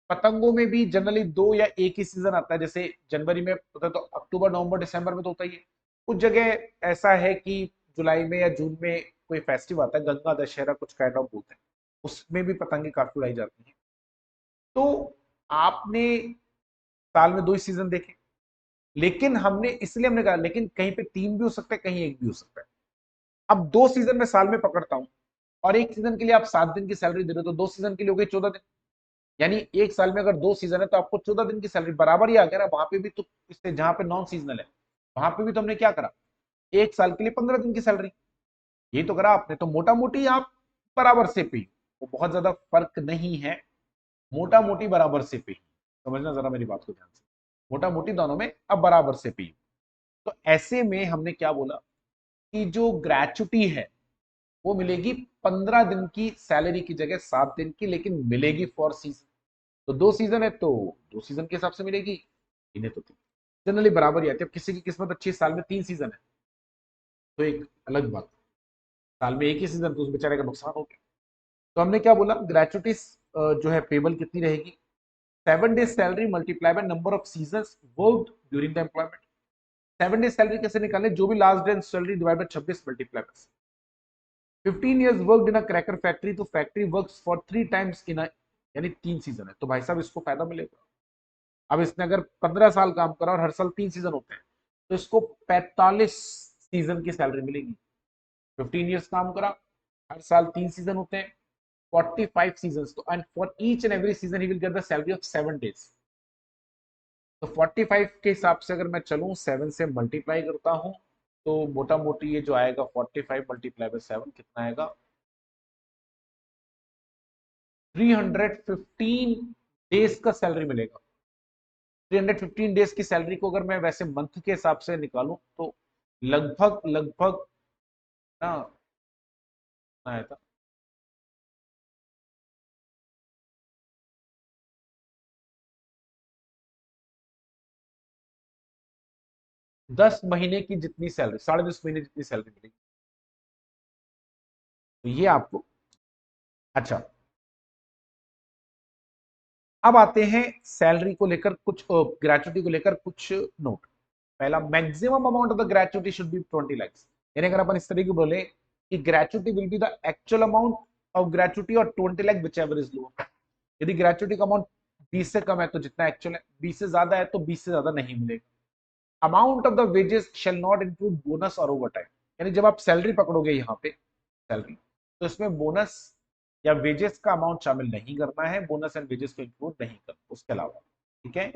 S1: पतंगों में भी जनरली 2 या 1 ही सीजन आता है, जैसे जनवरी में होता है तो अक्टूबर नवंबर दिसंबर में तो होता ही है। कुछ जगह ऐसा है कि जुलाई में या जून में कोई फेस्टिव आता है, गंगा दशहरा कुछ काइंड ऑफ बोलते हैं, उसमें भी पतंगे काफी उड़ाई जाती हैं। तो आपने साल में 2 ही सीजन देखे, लेकिन हमने कहा लेकिन कहीं पे 3 भी हो सकता है, कहीं एक भी हो सकता है। अब 2 सीजन में साल में पकड़ता हूं, और एक सीजन के लिए आप 7 दिन की सैलरी दे रहे हो, तो 2 सीजन के लिए हो गई 14 दिन। यानी एक साल में अगर 2 सीजन है तो आपको 14 दिन की सैलरी बराबर ही आ गया ना। वहां पे भी तो इससे, जहां पे नॉन सीजनल है वहां पे भी तो हमने क्या करा, एक साल के लिए 15 दिन की सैलरी, यही तो करा आपने। तो मोटा मोटी आप बराबर से पे, वो बहुत ज्यादा फर्क नहीं है, मोटा मोटी बराबर से पे। समझना जरा मेरी बात को ध्यान से, मोटा मोटी दोनों में अब बराबर से पे। तो ऐसे में हमने क्या बोला कि जो ग्रेचुटी है वो मिलेगी 15 दिन की सैलरी की जगह 7 दिन की, लेकिन मिलेगी फॉर सीजन। तो 2 सीजन है तो 2 सीजन के हिसाब से मिलेगी, इन्हें तो 3। जनरली बराबर ही आती है। अब किसी की किस्मत अच्छी है, साल में 3 सीजन है तो एक अलग बात, साल में एक ही सीजन तो उस बेचारे का नुकसान हो गया। तो हमने क्या बोला, ग्रेचुटी जो है पेबल कितनी रहेगी, 7 days salary multiply by number off season worked during the employment. 7 days salary कैसे निकालें, जो भी last day salary divide by 26 multiply by 15 years worked in a cracker factory, तो फैक्ट्री वर्क्स फॉर 3 times इन अ, यानी 3 सीजन है तो भाई साहब इसको फायदा मिलेगा। अब इसने अगर 15 साल काम करा और हर साल 3 सीजन होते हैं, तो इसको 45 सीजन की सैलरी मिलेगी। 15 years काम करा, हर साल 3 सीजन होते हैं, 45 सीजन, तो and for each and every season he will get the salary of 7 days. तो 45 के हिसाब से अगर मैं चलूं, 7 से मल्टीप्लाई करता हूं, तो मोटा मोटी ये जो आएगा 45 मल्टीप्लाई बाय 7 कितना आएगा, 315 डेज का सैलरी मिलेगा। 315 डेज की सैलरी को अगर मैं वैसे मंथ के हिसाब से निकालूं तो लगभग लगभग ना आया था 10 महीने की जितनी सैलरी, 10.5 महीने जितनी सैलरी मिलेगी। तो ये आपको, अच्छा अब आते हैं सैलरी को लेकर कुछ, ग्रेचुटी को लेकर कुछ नोट। पहला, maximum amount of the gratuity should be 20 lakhs। यानी अगर अपन इस तरीके बोले कि gratuity will be the actual amount of gratuity और 20 lakh which ever is low. यदि ग्रेचुटी का अमाउंट 20 से कम है तो जितना एक्चुअल है, 20 से ज्यादा है तो 20 से ज्यादा नहीं मिलेगा। Amount of the wages shall not include bonus और ओवर टाइम। यानी जब आप सैलरी पकड़ोगे यहाँ पे सैलरी, तो इसमें बोनस या वेजेस का अमाउंट शामिल नहीं करना है, बोनस एंड वेजेस को इंक्लूड नहीं करना उसके अलावा। ठीक है,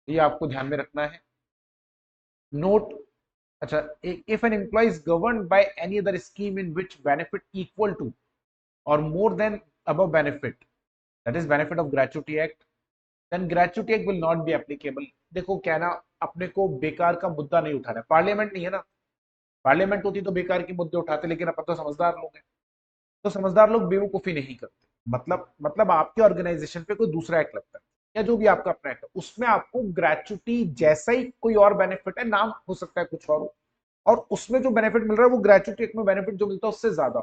S1: ये आपको ध्यान में रखना है। नोट, अच्छा, if an employ is govern by any other scheme in which benefit equal to or more than above benefit, that is benefit of gratuity act, then gratuity act will not be applicable। देखो क्या ना, अपने को बेकार का मुद्दा नहीं उठाना है, पार्लियामेंट नहीं है ना। पार्लियामेंट होती तो बेकार के मुद्दे उठाते, लेकिन अपन तो समझदार लोग हैं, तो समझदार लोग बेवकूफी नहीं करते। मतलब आपके ऑर्गेनाइजेशन पे कोई दूसरा एक्ट लगता है या जो भी आपका अपना एक्ट है, उसमें आपको ग्रेचुटी जैसा ही कोई और बेनिफिट है, नाम हो सकता है कुछ और उसमें जो बेनिफिट मिल रहा है वो ग्रेचुटी एक्ट में बेनिफिट जो मिलता है उससे ज्यादा,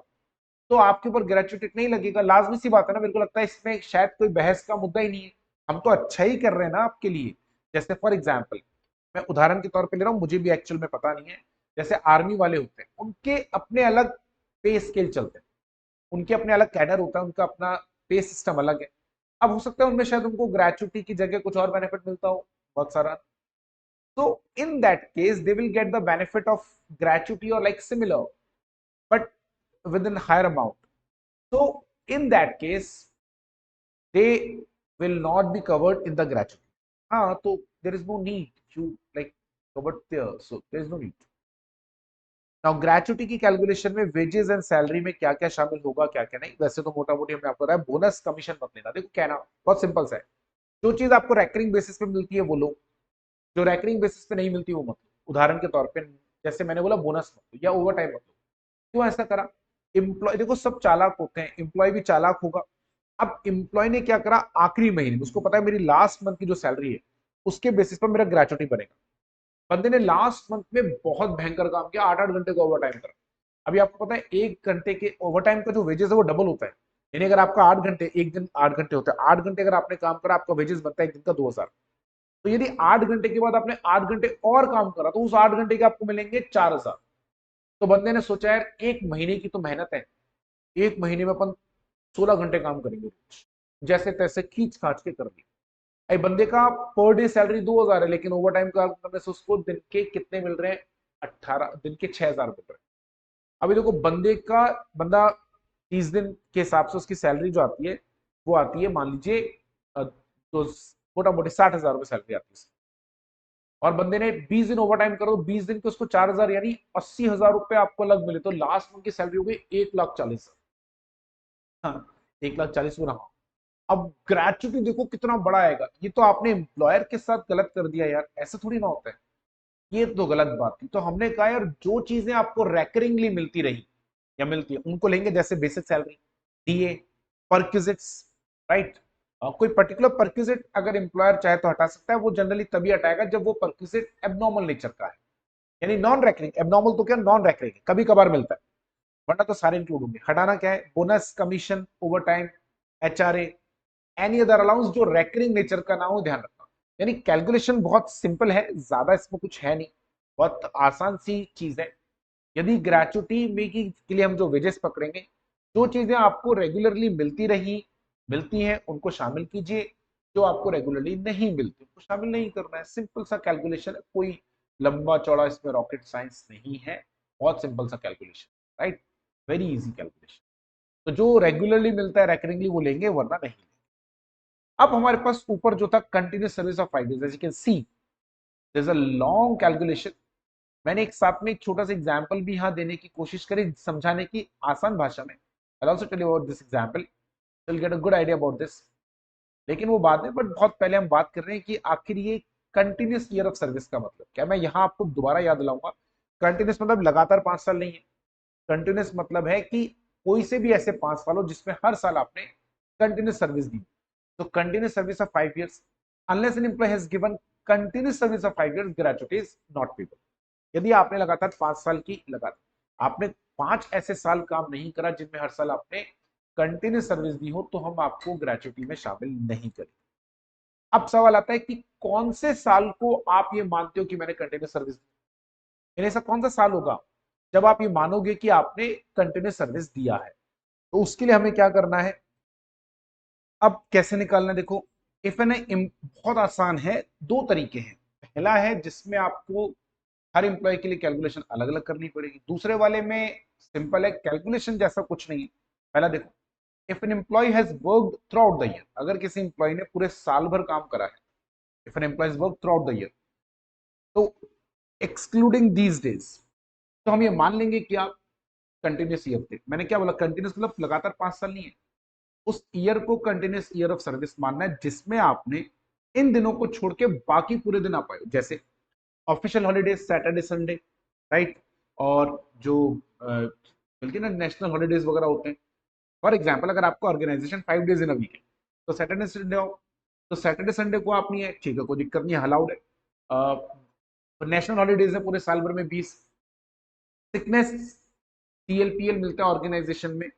S1: तो आपके ऊपर ग्रेचुटी नहीं लगेगा। लाजमी सी बात है ना, मेरे को लगता है इसमें शायद कोई बहस का मुद्दा ही नहीं है। हम तो अच्छा ही कर रहे हैं ना आपके लिए। जैसे फॉर एग्जाम्पल, मैं उदाहरण के तौर पे ले रहा हूँ, मुझे भी एक्चुअल में पता नहीं है। जैसे आर्मी वाले होते हैं, उनके अपने अलग पे स्केल चलते हैं, उनके अपने अलग कैडर होता है, उनका अपना पे सिस्टम अलग है। अब हो सकता है उनमें शायद उनको ग्रेचुटी की जगह कुछ और बेनिफिट मिलता हो, बहुत सारा। तो in that case they will get the benefit of gratuity or like similar, but with in higher amount. So in that case, they will not be covered in the gratuity. हाँ, तो there is no need to like cover there, so there is no need. Now gratuity की कैलकुलेशन में वेजेस एंड सैलरी में क्या क्या शामिल होगा, क्या क्या नहीं, वैसे तो मोटा मोटी हमने आपको बताया, बोनस कमीशन मत लेना। देखो कहना बहुत सिंपल सा है, जो चीज आपको रैकरिंग बेसिस पे मिलती है वो लो, जो रैकरिंग बेसिस पे नहीं मिलती वो मत लो। उदाहरण के तौर पे जैसे मैंने बोला, बोनस मत लो या ओवर टाइम मत लो। क्यों ऐसा करा, एम्प्लॉय देखो सब चालाक होते हैं, एम्प्लॉय भी चालाक होगा। अब एम्प्लॉय ने क्या करा, आखिरी महीने में उसको पता है मेरी लास्ट मंथ की जो सैलरी है उसके बेसिस पर मेरा ग्रेचुटी बनेगा। बंदे ने लास्ट मंथ में बहुत भयंकर काम किया, 8-8 घंटे का ओवर टाइम करा। अभी आपको पता है 1 घंटे के ओवर टाइम का जो वेजेस है वो डबल होता है। यानी अगर आपका 8 घंटे, एक दिन 8 घंटे होता है, 8 घंटे अगर आपने काम करा, आपका वेजेस बनता है एक दिन का 2,000। तो यदि 8 घंटे के बाद आपने 8 घंटे और काम करा, तो उस 8 घंटे के आपको मिलेंगे 4,000। तो बंदे ने सोचा यार एक महीने की तो मेहनत है, एक महीने में अपन 16 घंटे काम करेंगे, जैसे तैसे खींच खाच के कर लिया। अरे बंदे का पर डे सैलरी 2,000 है, लेकिन ओवर टाइम काम करने से उसको दिन के कितने मिल रहे हैं? 18 दिन के 6,000 मिल रहे हैं। अभी देखो बंदा 30 दिन के हिसाब से उसकी सैलरी जो आती है वो आती है, मान लीजिए तो मोटा मोटी 60,000 रुपये सैलरी आती है। और बंदे ने 20 दिन ओवर टाइम करो, 20 दिन के उसको 4,000 यानी 80,000 रुपये आपको अलग मिले, तो लास्ट मंथ की सैलरी हो गई 1,40,000। हाँ, 1,40,000 में रहा। अब ग्रेचुटी देखो कितना बड़ा आएगा, ये तो आपने एम्प्लॉयर के साथ गलत कर दिया यार, ऐसा थोड़ी ना होता है। ये तो गलत बात थी। तो हमने कहा यार जो चीजें आपको रेकरिंगली मिलती रही या मिलती है उनको लेंगे, जैसे basic salary, DA, perquisites, right. कोई पर्टिकुलर परक्विजिट अगर एम्प्लॉयर चाहे तो हटा सकता है, वो जनरली तभी हटाएगा जब वो परक्विजिट एबनॉर्मल नेचर का है, यानी नॉन रेकरिंग। एबनॉर्मल तो क्या, नॉन रेकरिंग, कभी कभार मिलता है, वरना तो सारे इंक्लूड होंगे। हटाना क्या है? Bonus, commission, over time, HRA, any other allowance जो रेकरिंग नेचर का ना हो, ध्यान रखना। यानी कैलकुलेशन बहुत सिंपल है, ज्यादा इसमें कुछ है नहीं, बहुत आसान सी चीज है। यदि ग्रेचुटी में के लिए हम जो वेजेस पकड़ेंगे, जो चीजें आपको रेगुलरली मिलती हैं उनको शामिल कीजिए, जो आपको रेगुलरली नहीं मिलती उनको शामिल नहीं करना है। सिंपल सा कैलकुलेशन है, कोई लंबा चौड़ा इसमें रॉकेट साइंस नहीं है, बहुत सिंपल सा calculation, right, very easy calculation. तो जो रेगुलरली मिलता है रेकरिंगली वो लेंगे, वरना नहीं। अब हमारे पास ऊपर जो था continuous service of 5 days, as you can see there is a long calculation. मैंने एक साथ में एक छोटा सा एग्जांपल भी यहाँ देने की कोशिश करी, समझाने की आसान भाषा में। I also tell you about this example, you will get a good idea about this. लेकिन वो बाद में, बट बहुत पहले हम बात कर रहे हैं कि आखिर ये कंटिन्यूस ईयर ऑफ सर्विस का मतलब क्या। मैं यहाँ आपको दोबारा याद दिलाऊंगा, कंटिन्यूस मतलब लगातार 5 साल नहीं है। कंटिन्यूस मतलब है कि कोई से भी ऐसे 5 साल हो जिसमें हर साल आपने कंटिन्यूस सर्विस दी। तो continuous service of 5 years, unless an employee has given continuous service of 5 years, gratuity is not payable. यदि आपने लगातार 5 साल की लगातार आपने 5 ऐसे साल काम नहीं करा जिनमें हर साल आपने कंटिन्यूस सर्विस दी हो, तो हम आपको ग्रेचुटी में शामिल नहीं करेंगे। अब सवाल आता है कि कौन से साल को आप ये मानते हो कि मैंने कंटिन्यूस सर्विस दी? ऐसा कौन सा साल होगा जब आप ये मानोगे कि आपने कंटिन्यूस सर्विस दिया है? तो उसके लिए हमें क्या करना है, अब कैसे निकालना है? देखो, इफ एन बहुत आसान है, दो तरीके हैं। पहला है जिसमें आपको हर एम्प्लॉय के लिए कैलकुलेशन अलग अलग करनी पड़ेगी, दूसरे वाले में सिंपल है, कैलकुलेशन जैसा कुछ नहीं है। पहला देखो, if an employee has worked throughout the year, अगर किसी एम्प्लॉय ने पूरे साल भर काम करा है, if an employee has worked throughout the year, तो एक्सक्लूडिंग दीज डेज, तो हम ये मान लेंगे कि आप कंटिन्यूस ईयर थे। मैंने क्या बोला? कंटिन्यूस मतलब लगातार 5 साल नहीं है। उस ईयर को कंटिन्यूस ईयर ऑफ सर्विस मानना है जिसमें आपने इन दिनों को छोड़ के बाकी पूरे दिन आ पाए, जैसे official holidays, Saturday Sunday, right, और जो बल्कि ना नेशनल हॉलीडेज वगैरह होते हैं। फॉर एग्जाम्पल, अगर आपका organisation 5 days in a week है, तो सैटरडे संडे आओ, तो सैटरडे संडे को आप नहीं है, ठीक है, कोई दिक्कत नहीं है, अलाउड है। नेशनल हॉलीडेज है पूरे साल भर में 20। सिकनेस, सीएलपीएल मिलता है ऑर्गेनाइजेशन में,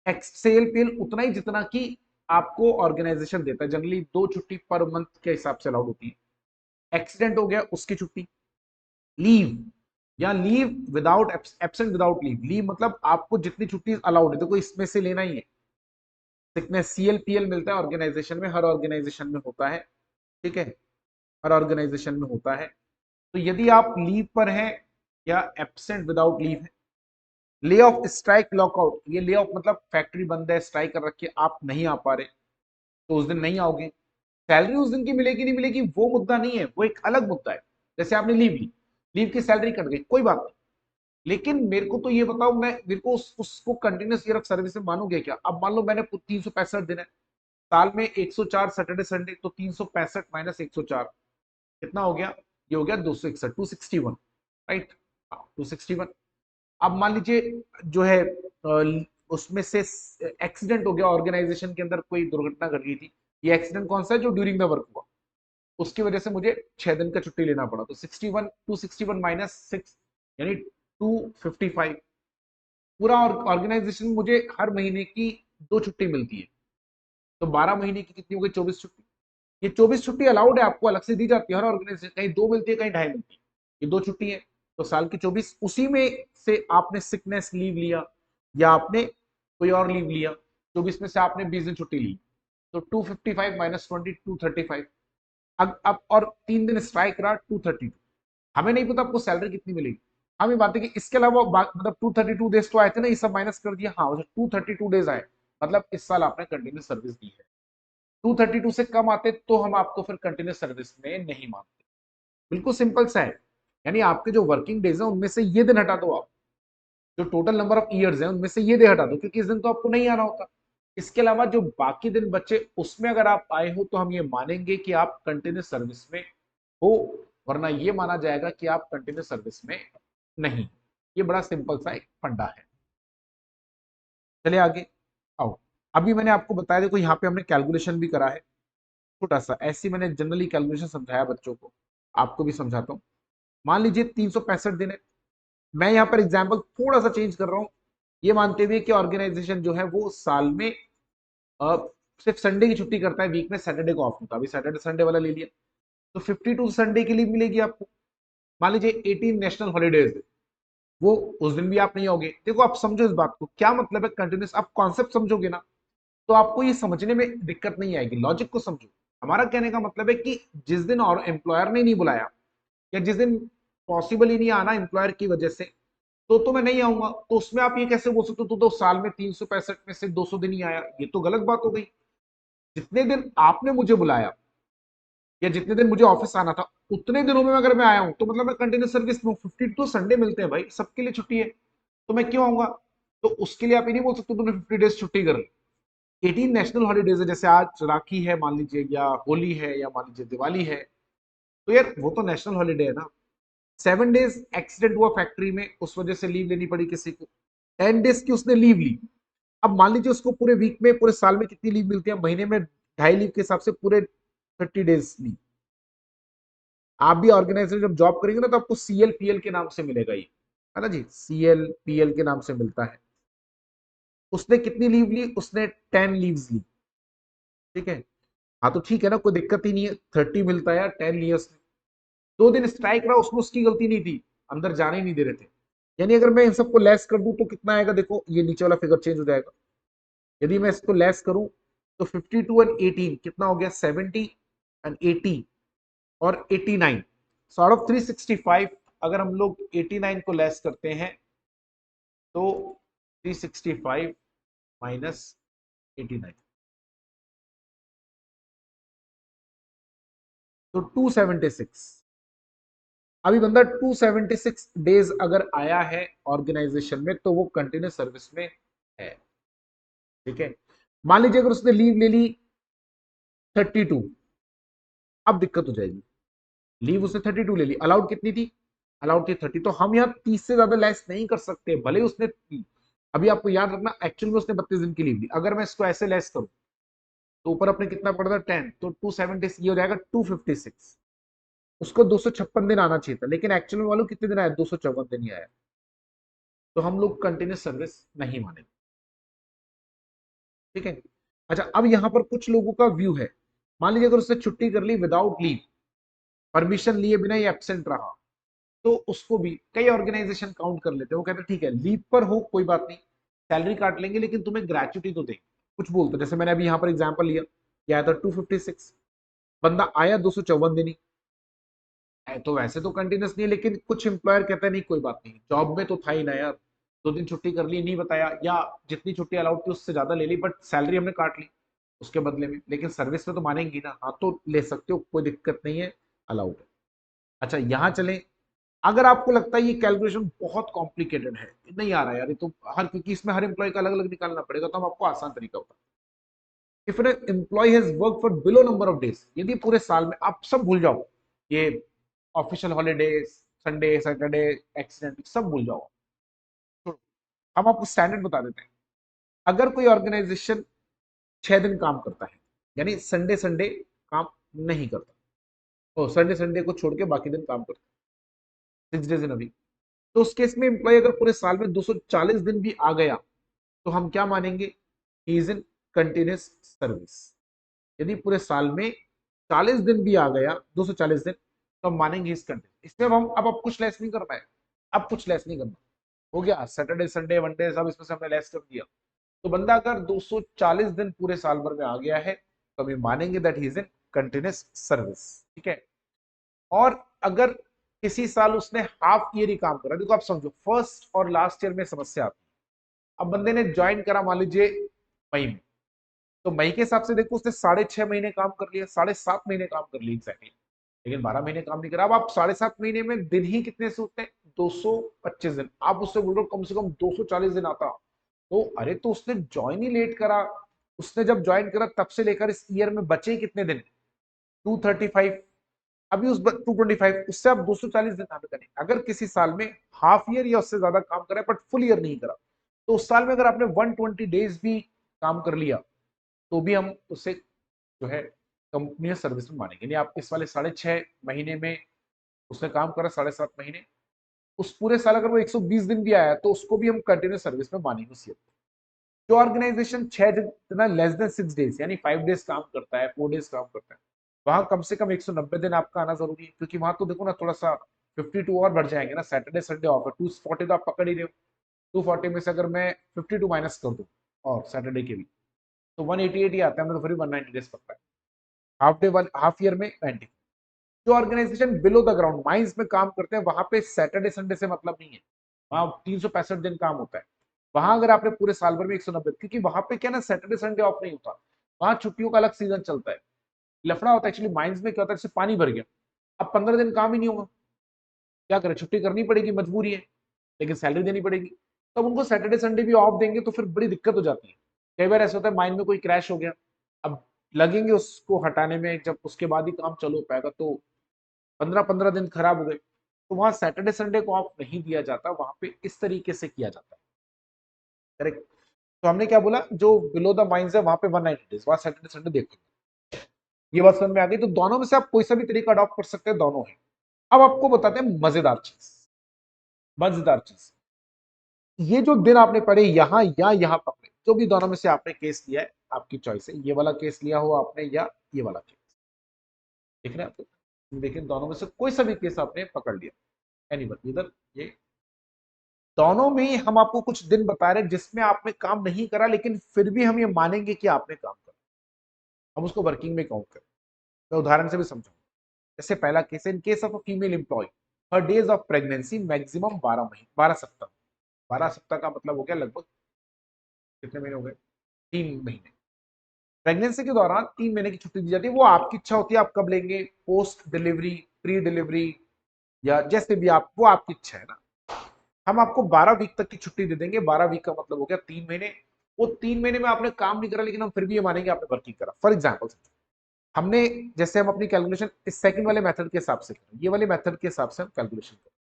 S1: एक्सएलपीएल उतना ही जितना कि आपको ऑर्गेनाइजेशन देता है, जनरली 2 छुट्टी पर मंथ के हिसाब से अलाउड होती है। एक्सीडेंट हो गया उसकी छुट्टी, लीव या leave without absent without leave, leave मतलब आपको जितनी छुट्टी अलाउड है देखो इसमें से लेना ही है। सिकनेस, सीएलपीएल मिलता है ऑर्गेनाइजेशन में, हर ऑर्गेनाइजेशन में होता है, ठीक है, हर ऑर्गेनाइजेशन में होता है। तो यदि आप लीव पर हैं या एब्सेंट विदाउट लीव है, ले ऑफ, स्ट्राइक, लॉकआउट, ये ले ऑफ मतलब फैक्ट्री बंद है, स्ट्राइक कर रखी है, आप नहीं आ पा रहे, तो उस दिन नहीं आओगे। सैलरी उस दिन की मिलेगी नहीं मिलेगी वो मुद्दा नहीं है, वो एक अलग मुद्दा है। जैसे आपने लीव ली, लीव की सैलरी कट गई, कोई बात नहीं, लेकिन मेरे को तो ये बताओ, मैं मेरे को उसको कंटिन्यूस ईयर ऑफ सर्विस में मानोगे क्या? अब मान लो मैंने 365 दिन है साल में, 104 सैटरडे संडे, तो 365 माइनस 104 कितना हो गया? ये हो गया 261, 261, राइट, 261। अब मान लीजिए जो है उसमें से एक्सीडेंट हो गया, ऑर्गेनाइजेशन के अंदर कोई दुर्घटना घट गई थी। ये एक्सीडेंट कौन सा है? जो ड्यूरिंग द वर्क हुआ, उसकी वजह से मुझे 6 दिन का छुट्टी लेना पड़ा, तो 61, 261 माइनस 6 यानी 255। पूरा ऑर्गेनाइजेशन मुझे हर महीने की 2 छुट्टी मिलती है, तो 12 महीने की कितनी हो गई? 24 छुट्टी। ये 24 छुट्टी अलाउड है, आपको अलग से दी जाती है, हर ऑर्गेनाइजेशन कहीं 2 मिलती है, कहीं 2.5 मिलती है, ये 2 छुट्टी है। तो साल की 24, उसी में से आपने सिकनेस लीव लिया या आपने कोई और लीव लिया, 24 में से आपने 20 दिन छुट्टी ली, तो 255 माइनस 20 235। अब और 3 दिन स्ट्राइक रहा 232। हमें नहीं पता आपको सैलरी कितनी मिलेगी, हमें बात है कि इसके अलावा मतलब 232 डेज तो आए थे ना, ये सब माइनस कर दिया, हाँ 232 डेज आए, मतलब इस साल आपने कंटिन्यूस सर्विस दी है। 232 से कम आते तो हम आपको फिर कंटिन्यूस सर्विस में नहीं मानते। बिल्कुल सिंपल सा है, यानी आपके जो वर्किंग डेज है उनमें से ये दिन हटा दो आप, जो टोटल नंबर ऑफ ईयर्स है उनमें से ये डे हटा दो, क्योंकि इस दिन तो आपको नहीं आना होता। इसके अलावा जो बाकी दिन बचे उसमें अगर आप आए हो तो हम ये मानेंगे कि आप कंटिन्यूस सर्विस में हो, वरना ये माना जाएगा कि आप कंटिन्यूस सर्विस में नहीं। ये बड़ा सिंपल सा एक फंडा है। चलिए आगे आओ। अभी मैंने आपको बताया, देखो यहाँ पे हमने कैलकुलेशन भी करा है छोटा सा, ऐसी मैंने जनरली कैलकुलेशन समझाया बच्चों को, आपको भी समझाता हूँ। मान लीजिए 365 दिन है, मैं यहाँ पर एग्जाम्पल थोड़ा सा चेंज कर रहा हूँ, ये मानते हुए कि ऑर्गेनाइजेशन जो है वो साल में अ, सिर्फ संडे की छुट्टी करता है, वीक में सैटरडे को ऑफ होता है, अभी सैटरडे संडे वाला ले लिया, तो 52 संडे की लीव मिलेगी आपको। मान लीजिए 18 नेशनल हॉलीडेज, वो उस दिन भी आप नहीं आओगे। देखो आप समझो इस बात को, क्या मतलब है कंटिन्यूस, आप कॉन्सेप्ट समझोगे ना तो आपको ये समझने में दिक्कत नहीं आएगी, लॉजिक को समझो। हमारा कहने का मतलब है कि जिस दिन और एम्प्लॉयर ने नहीं बुलाया या जिस दिन पॉसिबल ही नहीं आना एम्प्लॉयर की वजह से, तो मैं नहीं आऊंगा, तो उसमें आप ये कैसे बोल सकते हो तो साल में 365 में से 200 दिन ही आया, ये तो गलत बात हो गई। जितने दिन आपने मुझे बुलाया या जितने दिन मुझे ऑफिस आना था उतने दिनों में अगर मैं आया हूं तो मतलब मैं कंटिन्यूस सर्विस में 52 संडे मिलते हैं भाई, सबके लिए छुट्टी है, तो मैं क्यों आऊंगा? तो उसके लिए आप ये नहीं बोल सकते तुमने 50 डेज छुट्टी कर ली। 18 नेशनल हॉलीडेज है, जैसे आज राखी है मान लीजिए, या होली है, या मान लीजिए दिवाली है, तो यार वो तो नेशनल हॉलीडे है ना। 7 डेज एक्सीडेंट हुआ फैक्ट्री में, उस वजह से लीव लेनी पड़ी किसी को, 10 डेज की उसने लीव ली। अब मान लीजिए उसको पूरे वीक में, पूरे साल में कितनी लीव मिलती है, महीने में 2.5 लीव के हिसाब से पूरे 30 डेज लीव। आप भी ऑर्गेनाइजेशन जब जॉब करेंगे ना तो आपको CLPL के नाम से मिलेगा ये, है ना जी, CLPL के नाम से मिलता है। उसने कितनी लीव ली, उसने 10 लीव्स ली, ठीक है। हाँ तो ठीक है ना, कोई दिक्कत ही नहीं है, 30 मिलता है यार, 10 लिया उसने। 2 दिन स्ट्राइक रहा, उसमें उसकी गलती नहीं थी, अंदर जाने ही नहीं दे रहे थे। यानी अगर मैं इन सबको लेस कर दूं तो कितना आएगा, देखो ये नीचे वाला फिगर चेंज हो जाएगा। यदि मैं इसको लेस करूं तो 52 एंड 18 कितना हो गया, 70 एंड 80 और 89, सो आउट ऑफ 365 अगर हम लोग 89 को लेस करते हैं तो 365 माइनस 89, तो 276। अभी बंदा 276 डेज अगर आया है ऑर्गेनाइजेशन में तो वो कंटिन्यूस सर्विस में है, ठीक है। मान लीजिए अगर उसने लीव ले ली 32, अब दिक्कत हो जाएगी। लीव उसने 32 ले ली, अलाउड कितनी थी, अलाउड थी 30, तो हम यहाँ 30 से ज्यादा लेस नहीं कर सकते, भले उसने अभी आपको याद रखना एक्चुअल में उसने 32 दिन की लीव ली, अगर मैं इसको ऐसे लेस करूं तो ऊपर अपने कितना पड़ रहा है 10, तो 270 ये हो जाएगा 256। उसको 256 दिन आना चाहिए था, लेकिन एक्चुअल में मालूम कितने दिन आया, 254 दिन ही आया, तो हम लोग कंटिन्यूस सर्विस नहीं मानेंगे, ठीक है। अच्छा अब यहाँ पर कुछ लोगों का व्यू है, मान लीजिए अगर उसने छुट्टी कर ली विदाउट लीव, परमिशन लिए बिना ही एब्सेंट रहा, तो उसको भी कई ऑर्गेनाइजेशन काउंट कर लेते हैं, वो कहते हैं ठीक है लीव पर हो कोई बात नहीं, सैलरी काट लेंगे लेकिन तुम्हें ग्रेचुटी तो देंगे, कुछ बोलते जैसे मैंने अभी यहाँ पर एग्जाम्पल लिया, क्या आया था 256, बंदा आया 254 दिन ही तो वैसे तो कंटिन्यूस नहीं है, लेकिन कुछ एम्प्लॉयर कहते हैं नहीं कोई बात नहीं, जॉब में तो था ही ना यार, 2 दिन छुट्टी कर ली नहीं बताया, या जितनी छुट्टी अलाउड थी उससे ज्यादा ले ली बट सैलरी हमने काट ली उसके बदले में, लेकिन सर्विस में तो मानेंगी ना, हाँ तो ले सकते हो कोई दिक्कत नहीं है, अलाउड है। अच्छा यहाँ चले, अगर आपको लगता है ये कैलकुलेशन बहुत कॉम्प्लिकेटेड है, नहीं आ रहा है यार ये तो, हर क्योंकि इसमें हर एम्प्लॉय का अलग अलग निकालना पड़ेगा, तो हम आपको आसान तरीका होता है। If an employee has work for below number of days, यदि पूरे साल में आप सब भूल जाओ, ये official holiday, Sunday Saturday accident सब भूल जाओ, छोड़ो, हम आपको स्टैंडर्ड बता देते हैं। अगर कोई ऑर्गेनाइजेशन 6 दिन काम करता है, यानी संडे संडे काम नहीं करता, तो संडे संडे को छोड़ के बाकी दिन काम करता है, 6 डेज इन अ वीक, तो उस केस में एम्प्लॉय अगर पूरे साल में 240 दिन भी आ गया तो हम क्या मानेंगे, इज इन कंटिन्यूस सर्विस। यदि पूरे साल में 40 दिन भी आ गया, 240 दिन, तो हम मानेंगे इस कंटिन्यूस, इसमें अब हम अब कुछ लेस नहीं करना है, अब कुछ लेस नहीं करना, हो गया सैटरडे संडे वनडे सब इसमें से हमने लेस कर दिया। तो बंदा अगर 240 दिन पूरे साल भर में आ गया है तो हम मानेंगे that he is in continuous service, ठीक है। और अगर किसी साल उसने हाफ ईयर ही काम करा, देखो आप समझो फर्स्ट और लास्ट ईयर में समस्या आती है। अब बंदे ने ज्वाइन करा मान लीजिए मई में, तो मई के हिसाब से देखो उसने 6.5 महीने काम कर लिया, 7.5 महीने काम कर लिया एग्जैक्टली, लेकिन 12 महीने काम नहीं करा। अब आप 7.5 महीने में दिन ही कितने से होते हैं, 225 दिन। आप उससे बोल रहे हो कम से कम 240 दिन आता, तो अरे तो उसने ज्वाइन ही लेट करा। उसने जब ज्वाइन करा तब से लेकर इस ईयर में बचे कितने दिन, 235। अभी उस 225 उससे आप 240 दिन काम करें। अगर किसी साल में हाफ ईयर या उससे ज्यादा काम करा बट फुल ईयर नहीं करा, तो उस साल में अगर आपने 120 डेज भी काम कर लिया तो भी हम उसे जो है कंपनी सर्विस में मानेंगे। नहीं आप इस वाले 6.5 महीने में उसने काम करा 7.5 महीने, उस पूरे साल अगर वो 120 दिन भी आया तो उसको भी हम कंटिन्यूस सर्विस में मानेंगे उस ईयर। जो ऑर्गेनाइजेशन 6 दिन लेस देन 6 डेज यानी 5 डेज काम करता है, 4 डेज काम करता है, वहां कम से कम 190 दिन आपका आना जरूरी है। क्योंकि वहां तो देखो ना थोड़ा सा 52 और बढ़ जाएंगे ना, सैटरडे संडे ऑफ है, 240 तो आप पकड़ ही रहे हो। 240 में से अगर मैं 52 माइनस कर दूं और सैटरडे के भी, तो 188 ही आता है, मैं तो फिर 190 डेज पकड़ा है। हाफ डे हाफ ईयर में 90। जो organisation below the ground mines में काम करते हैं वहां पे सैटरडे संडे से मतलब नहीं है, वहां 365 दिन काम होता है। वहां अगर आपने पूरे साल भर में 190, क्योंकि वहां पे क्या ना सैटरडे संडे ऑफ नहीं होता, वहां छुट्टियों का अलग सीजन चलता है। लफड़ा होता है एक्चुअली माइंस में, क्या होता है जैसे पानी भर गया, अब 15 दिन काम ही नहीं होगा, क्या करें, छुट्टी करनी पड़ेगी, मजबूरी है, लेकिन सैलरी देनी पड़ेगी। तब उनको सैटरडे संडे भी ऑफ देंगे तो फिर बड़ी दिक्कत हो जाती है। कई बार ऐसा होता है माइंड में कोई क्रैश हो गया, अब लगेंगे उसको हटाने में, जब उसके बाद ही काम चालू हो पाएगा, तो 15-15 दिन खराब हो गए। तो वहां सैटरडे संडे को ऑफ नहीं दिया जाता, वहां पे इस तरीके से किया जाता है। करेक्ट। तो हमने क्या बोला, जो बिलो द माइंस है वहां पे 190 डेज, वहां सैटरडे संडे देखो। ये बात समझ में आ गई। तो दोनों में से आप कोई सा भी तरीका अडॉप्ट कर सकते हैं, दोनों है। अब आपको बताते हैं मजेदार चीज, मजेदार चीज, ये जो दिन आपने पढ़े यहाँ या यहाँ पकड़े, जो भी दोनों में से आपने केस लिया है आपकी चॉइस है, ये वाला केस लिया हो आपने या ये वाला केस, देख रहे हैं आप, देखिए दोनों में से कोई सा भी केस आपने पकड़ लिया, एनीवन इधर ये, दोनों में ही हम आपको कुछ दिन बता रहे हैं जिसमें आपने काम नहीं करा, लेकिन फिर भी हम ये मानेंगे कि आपने काम करा, हम उसको वर्किंग में काउंट करें। मैं उदाहरण से भी समझाऊंगा। जैसे पहला केस है, इन case of a female employ her days of pregnancy maximum 12 महीने, 12 सप्ताह। 12 सप्ताह का मतलब हो गया लगभग कितने महीने हो गए, 3 महीने। प्रेगनेंसी के दौरान 3 महीने की छुट्टी दी जाती है, वो आपकी इच्छा होती है आप कब लेंगे, पोस्ट डिलीवरी, प्री डिलीवरी, या जैसे भी आप, वो आपकी इच्छा है ना। हम आपको 12 वीक तक की छुट्टी दे देंगे, 12 वीक का मतलब हो गया 3 महीने। वो 3 महीने में आपने काम नहीं करा, लेकिन हम फिर भी ये मानेंगे आपने वर्किंग करा। फॉर एग्जाम्पल हमने, जैसे हम अपनी कैलकुलेशन इस सेकंड वाले मेथड के हिसाब से करें, ये वाले मेथड के हिसाब से हम कैलकुलेशन करें,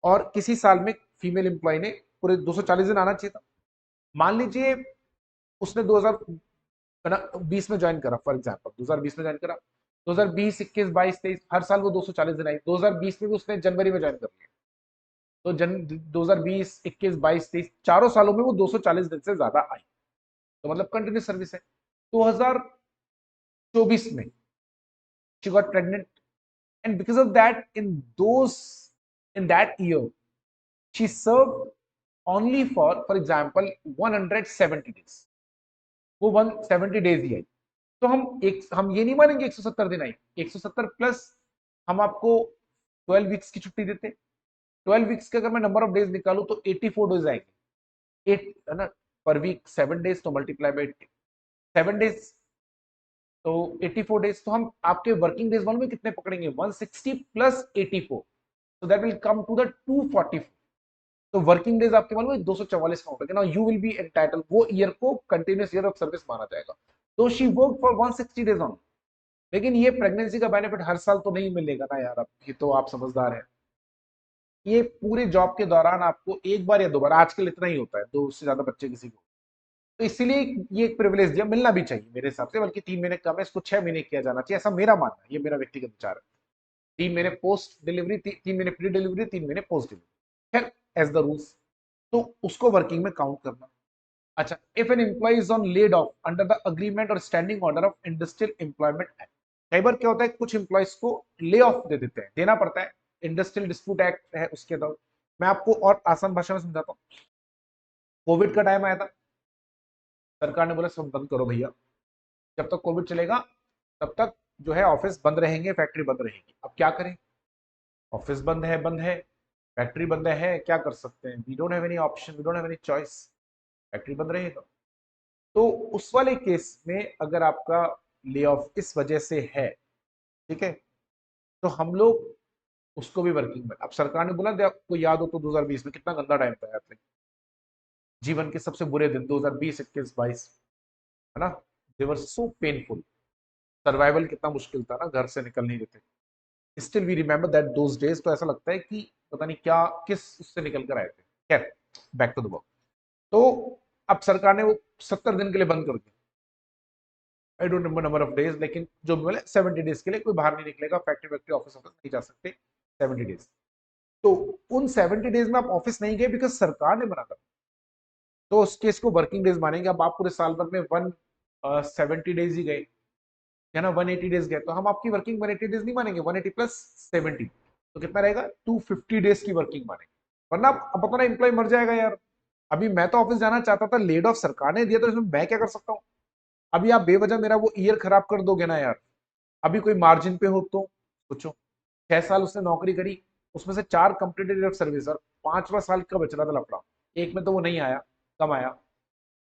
S1: और किसी साल में फीमेल एम्प्लॉय ने पूरे 240 दिन आना चाहिए था। मान लीजिए उसने 2020 में ज्वाइन करा, फॉर एग्जाम्पल 2020 में ज्वाइन करा, 2020 21 22 23 हर साल वो 240 दिन आई, 2020 में भी उसने जनवरी में ज्वाइन कर लिया, तो 2020 21 22 23 चारों सालों में वो 240 दिन से ज्यादा आई, तो मतलब कंटिन्यूस सर्विस है। 2024 में she got pregnant, and because of that in that year she served only for example 170 days, वो 170 डेज ही आई। तो हम ये नहीं मानेंगे 170 दिन आई, 170 प्लस हम आपको 12 वीक्स की छुट्टी देते। 12 वीक्स के अगर मैं नंबर ऑफ डेज निकालू तो 84 डेज आएंगे, 8 है ना, पर वीक 7 डेज, तो मल्टीप्लाई बाई 7 डेज, तो 84 डेज। तो हम आपके वर्किंग डेज मालूम है कितने पकड़ेंगे, 160 plus 84, so that will come to the 244। तो वर्किंग डेज आपके मालूम है 244 काउंट होगा ना, यू विल बी एंटाइटल, वो ईयर को कंटिन्यूस ईयर ऑफ सर्विस माना जाएगा। तो she work for 160 days on. लेकिन ये प्रेगनेंसी का बेनिफिट हर साल तो नहीं मिलेगा ना यार, अब ये तो आप समझदार हैं। ये पूरे जॉब के दौरान आपको एक बार या 2 बार, आजकल इतना ही होता है, 2 से ज्यादा बच्चे किसी को, तो इसीलिए ये एक प्रिविलेज दिया, मिलना भी चाहिए मेरे हिसाब से, बल्कि 3 महीने कम है, इसको 6 महीने किया जाना चाहिए, ऐसा मेरा मानना है, ये मेरा व्यक्तिगत विचार है। 3 महीने पोस्ट डिलीवरी, 3 महीने प्री डिलीवरी, 3 महीने पोस्ट डिलीवरी, खैर एज द रूल्स, तो उसको वर्किंग में काउंट करना। अच्छा, if an employ is on laid off under the agreement or standing order of industrial employment act, कई बार क्या होता है कुछ एम्प्लॉयज को ले ऑफ दे देते हैं, देना पड़ता है, इंडस्ट्रियल डिस्प्यूट एक्ट है उसके तहत, मैं आपको और आसान भाषा में समझाता हूँ। कोविड का टाइम आया था, सरकार ने बोला सब बंद करो भैया, जब तक कोविड चलेगा तब तक जो है ऑफिस बंद रहेंगे, फैक्ट्री बंद रहेगी। अब क्या करें, ऑफिस बंद है, फैक्ट्री बंद है, क्या कर सकते हैं, we don't have any option, we don't have any choice, factory बंद रहेगा। तो उस वाले केस में अगर आपका ले ऑफ इस वजह से है, ठीक है, तो हम लोग उसको भी वर्किंग में, अब सरकार ने बोला आपको याद हो तो 2020 में कितना गंदा टाइम था यार, जीवन के सबसे बुरे दिन 2020 21 22, है ना, दे वर सो पेनफुल, सर्वाइवल कितना मुश्किल था ना, घर से निकल नहीं देते। Still we remember that those days, तो ऐसा लगता है कि पता नहीं क्या किस उससे निकल कर आए थे। खैर, बैक टू द वर्क। तो अब सरकार ने वो 70 दिन के लिए बंद कर दिया, I don't remember number of days, लेकिन जो भी बोले 70 डेज के लिए कोई बाहर नहीं निकलेगा, फैक्ट्री वैक्ट्री ऑफिस ऑफिस नहीं जा सकते 70 डेज। तो उन 70 डेज में आप ऑफिस नहीं गए बिकॉज सरकार ने मना कर, तो उस केस को वर्किंग डेज मानेंगे। अब आप पूरे साल भर में 170 डेज ही गए, है ना, 180 डेज गए, तो हम आपकी वर्किंग 180 डेज नहीं मानेंगे, 180 प्लस 70, तो कितना रहेगा, 250 डेज की वर्किंग मानेंगे। वरना अब अपना एम्प्लॉय मर जाएगा यार। अभी मैं तो ऑफिस जाना चाहता था, लेड ऑफ सरकार ने दिया, तो इसमें मैं क्या कर सकता हूँ। अभी आप बेवजह मेरा वो ईयर खराब कर दोगे ना यार। अभी कोई मार्जिन पे हो तो सोचो, 6 साल उसने नौकरी करी, उसमें से 4 कंप्लीटेड सर्विस और 5वां साल का बच रहा था लफड़ा, एक में तो वो नहीं आया, कम आया।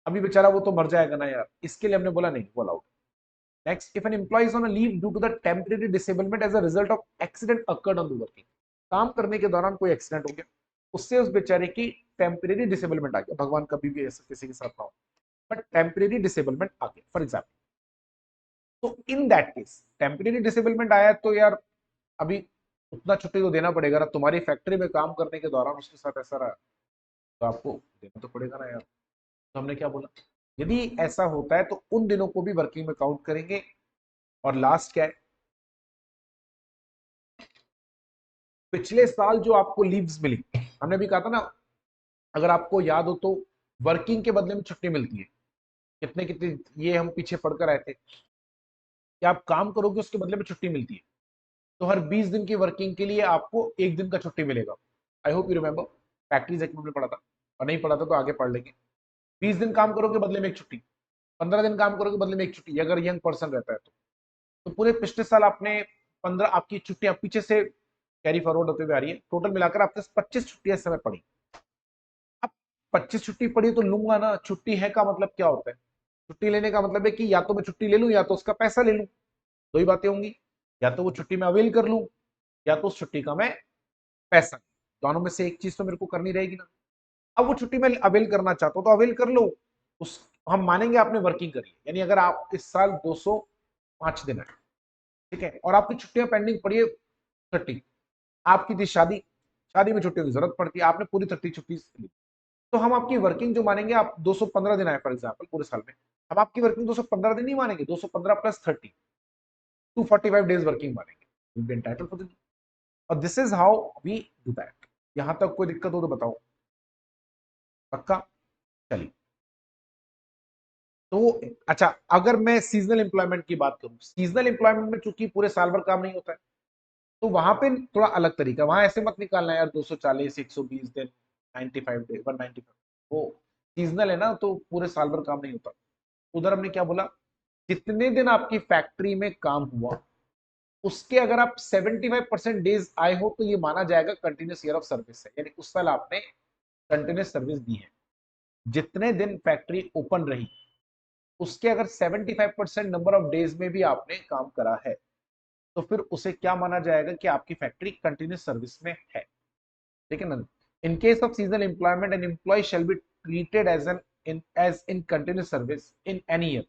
S1: अभी बेचारा वो तो मर जाएगा ना यार, इसके लिए हमने बोला नहीं, वो allowed. Next, if an employee is on a leave due to the temporary disablement as a result of accident occurred on the working, काम करने के दौरान कोई एक्सीडेंट हो गया, उससे उस बेचारे की टेम्परेरी डिसेबलमेंट आ गया, भगवान कभी भी ऐसा किसी के साथ ना हो, बट टेम्परेरी डिसेबलमेंट आ गया फॉर एग्जाम्पल, तो in that case temporary disablement आया तो यार अभी उतना छुट्टी तो देना पड़ेगा ना, तुम्हारी फैक्ट्री में काम करने के दौरान उसके साथ ऐसा रहा तो आपको देना तो पड़ेगा ना यार। तो हमने क्या बोला, यदि ऐसा होता है तो उन दिनों को भी वर्किंग में काउंट करेंगे। और लास्ट क्या है, पिछले साल जो आपको लीव्स मिली, हमने भी कहा था ना, अगर आपको याद हो तो वर्किंग के बदले में छुट्टी मिलती है, कितने कितने ये हम पीछे पढ़कर आए थे कि आप काम करोगे उसके बदले में छुट्टी मिलती है। तो हर 20 दिन की वर्किंग के लिए आपको एक दिन का छुट्टी मिलेगा। I hope you remember, factories act में पढ़ा था, और नहीं पढ़ा था तो आगे पढ़ लेंगे। 20 दिन काम करोगे बदले में एक छुट्टी, 15 दिन काम करोगे बदले में एक छुट्टी, अगर यंग पर्सन रहता है तो पूरे पिछले साल आपने 15 आपकी छुट्टियां पीछे से कैरी फॉरवर्ड होते हुए आ रही है, टोटल मिलाकर आपके 25 छुट्टियां इस समय पड़ी। अब 25 छुट्टी पड़ी तो लूंगा ना, छुट्टी है का मतलब क्या होता है, छुट्टी लेने का मतलब है कि या तो मैं छुट्टी ले लूं या तो उसका पैसा ले लूं, दो ही बातें होंगी, या तो वो छुट्टी मैं अवेल कर लूं या तो उस छुट्टी का मैं पैसा, दोनों में से एक चीज तो मेरे को करनी रहेगी ना। अब वो छुट्टी मैं अवेल करना चाहता हूं तो अवेल कर लो, उस हम मानेंगे आपने वर्किंग करी, यानी अगर आप इस साल 205 दिन है, ठीक है, और आपकी छुट्टियां पेंडिंग पड़ी है 30, आपकी थी शादी, शादी में छुट्टियों की जरूरत पड़ती है, आपने पूरी 30 छुट्टी ली, तो हम आपकी वर्किंग जो मानेंगे, आप 215 दिन आए फॉर एग्जाम्पल पूरे साल में, हम आपकी वर्किंग 215 दिन नहीं मानेंगे, 215 प्लस 30, 245 डेज वर्किंग मानेंगे। और this is how we do that. यहां तक कोई दिक्कत हो तो बताओ, पक्का, चलिए। तो अच्छा, अगर मैं सीजनल एम्प्लॉयमेंट की बात करूं, सीजनल एम्प्लॉयमेंट में चूंकि पूरे साल भर काम नहीं होता है, तो वहां पे थोड़ा अलग तरीका, वहां ऐसे मत निकालना यार 240 120 दिन 95 डे 195, वो सीजनल है ना, तो पूरे साल भर काम नहीं होता। उधर हमने क्या बोला, जितने दिन आपकी फैक्ट्री में काम हुआ उसके अगर आप 75% डेज आए हो तो ये माना जाएगा कंटिन्यूस ईयर ऑफ सर्विस है, यानी उस साल आपने कंटिन्यूस सर्विस दी है। जितने दिन फैक्ट्री ओपन रही उसके अगर 75% नंबर ऑफ डेज में भी आपने काम करा है तो फिर उसे क्या माना जाएगा कि आपकी फैक्ट्री कंटिन्यूस सर्विस में है, ठीक है ना। In case of seasonal employment an employee shall be treated as in continuous service in any year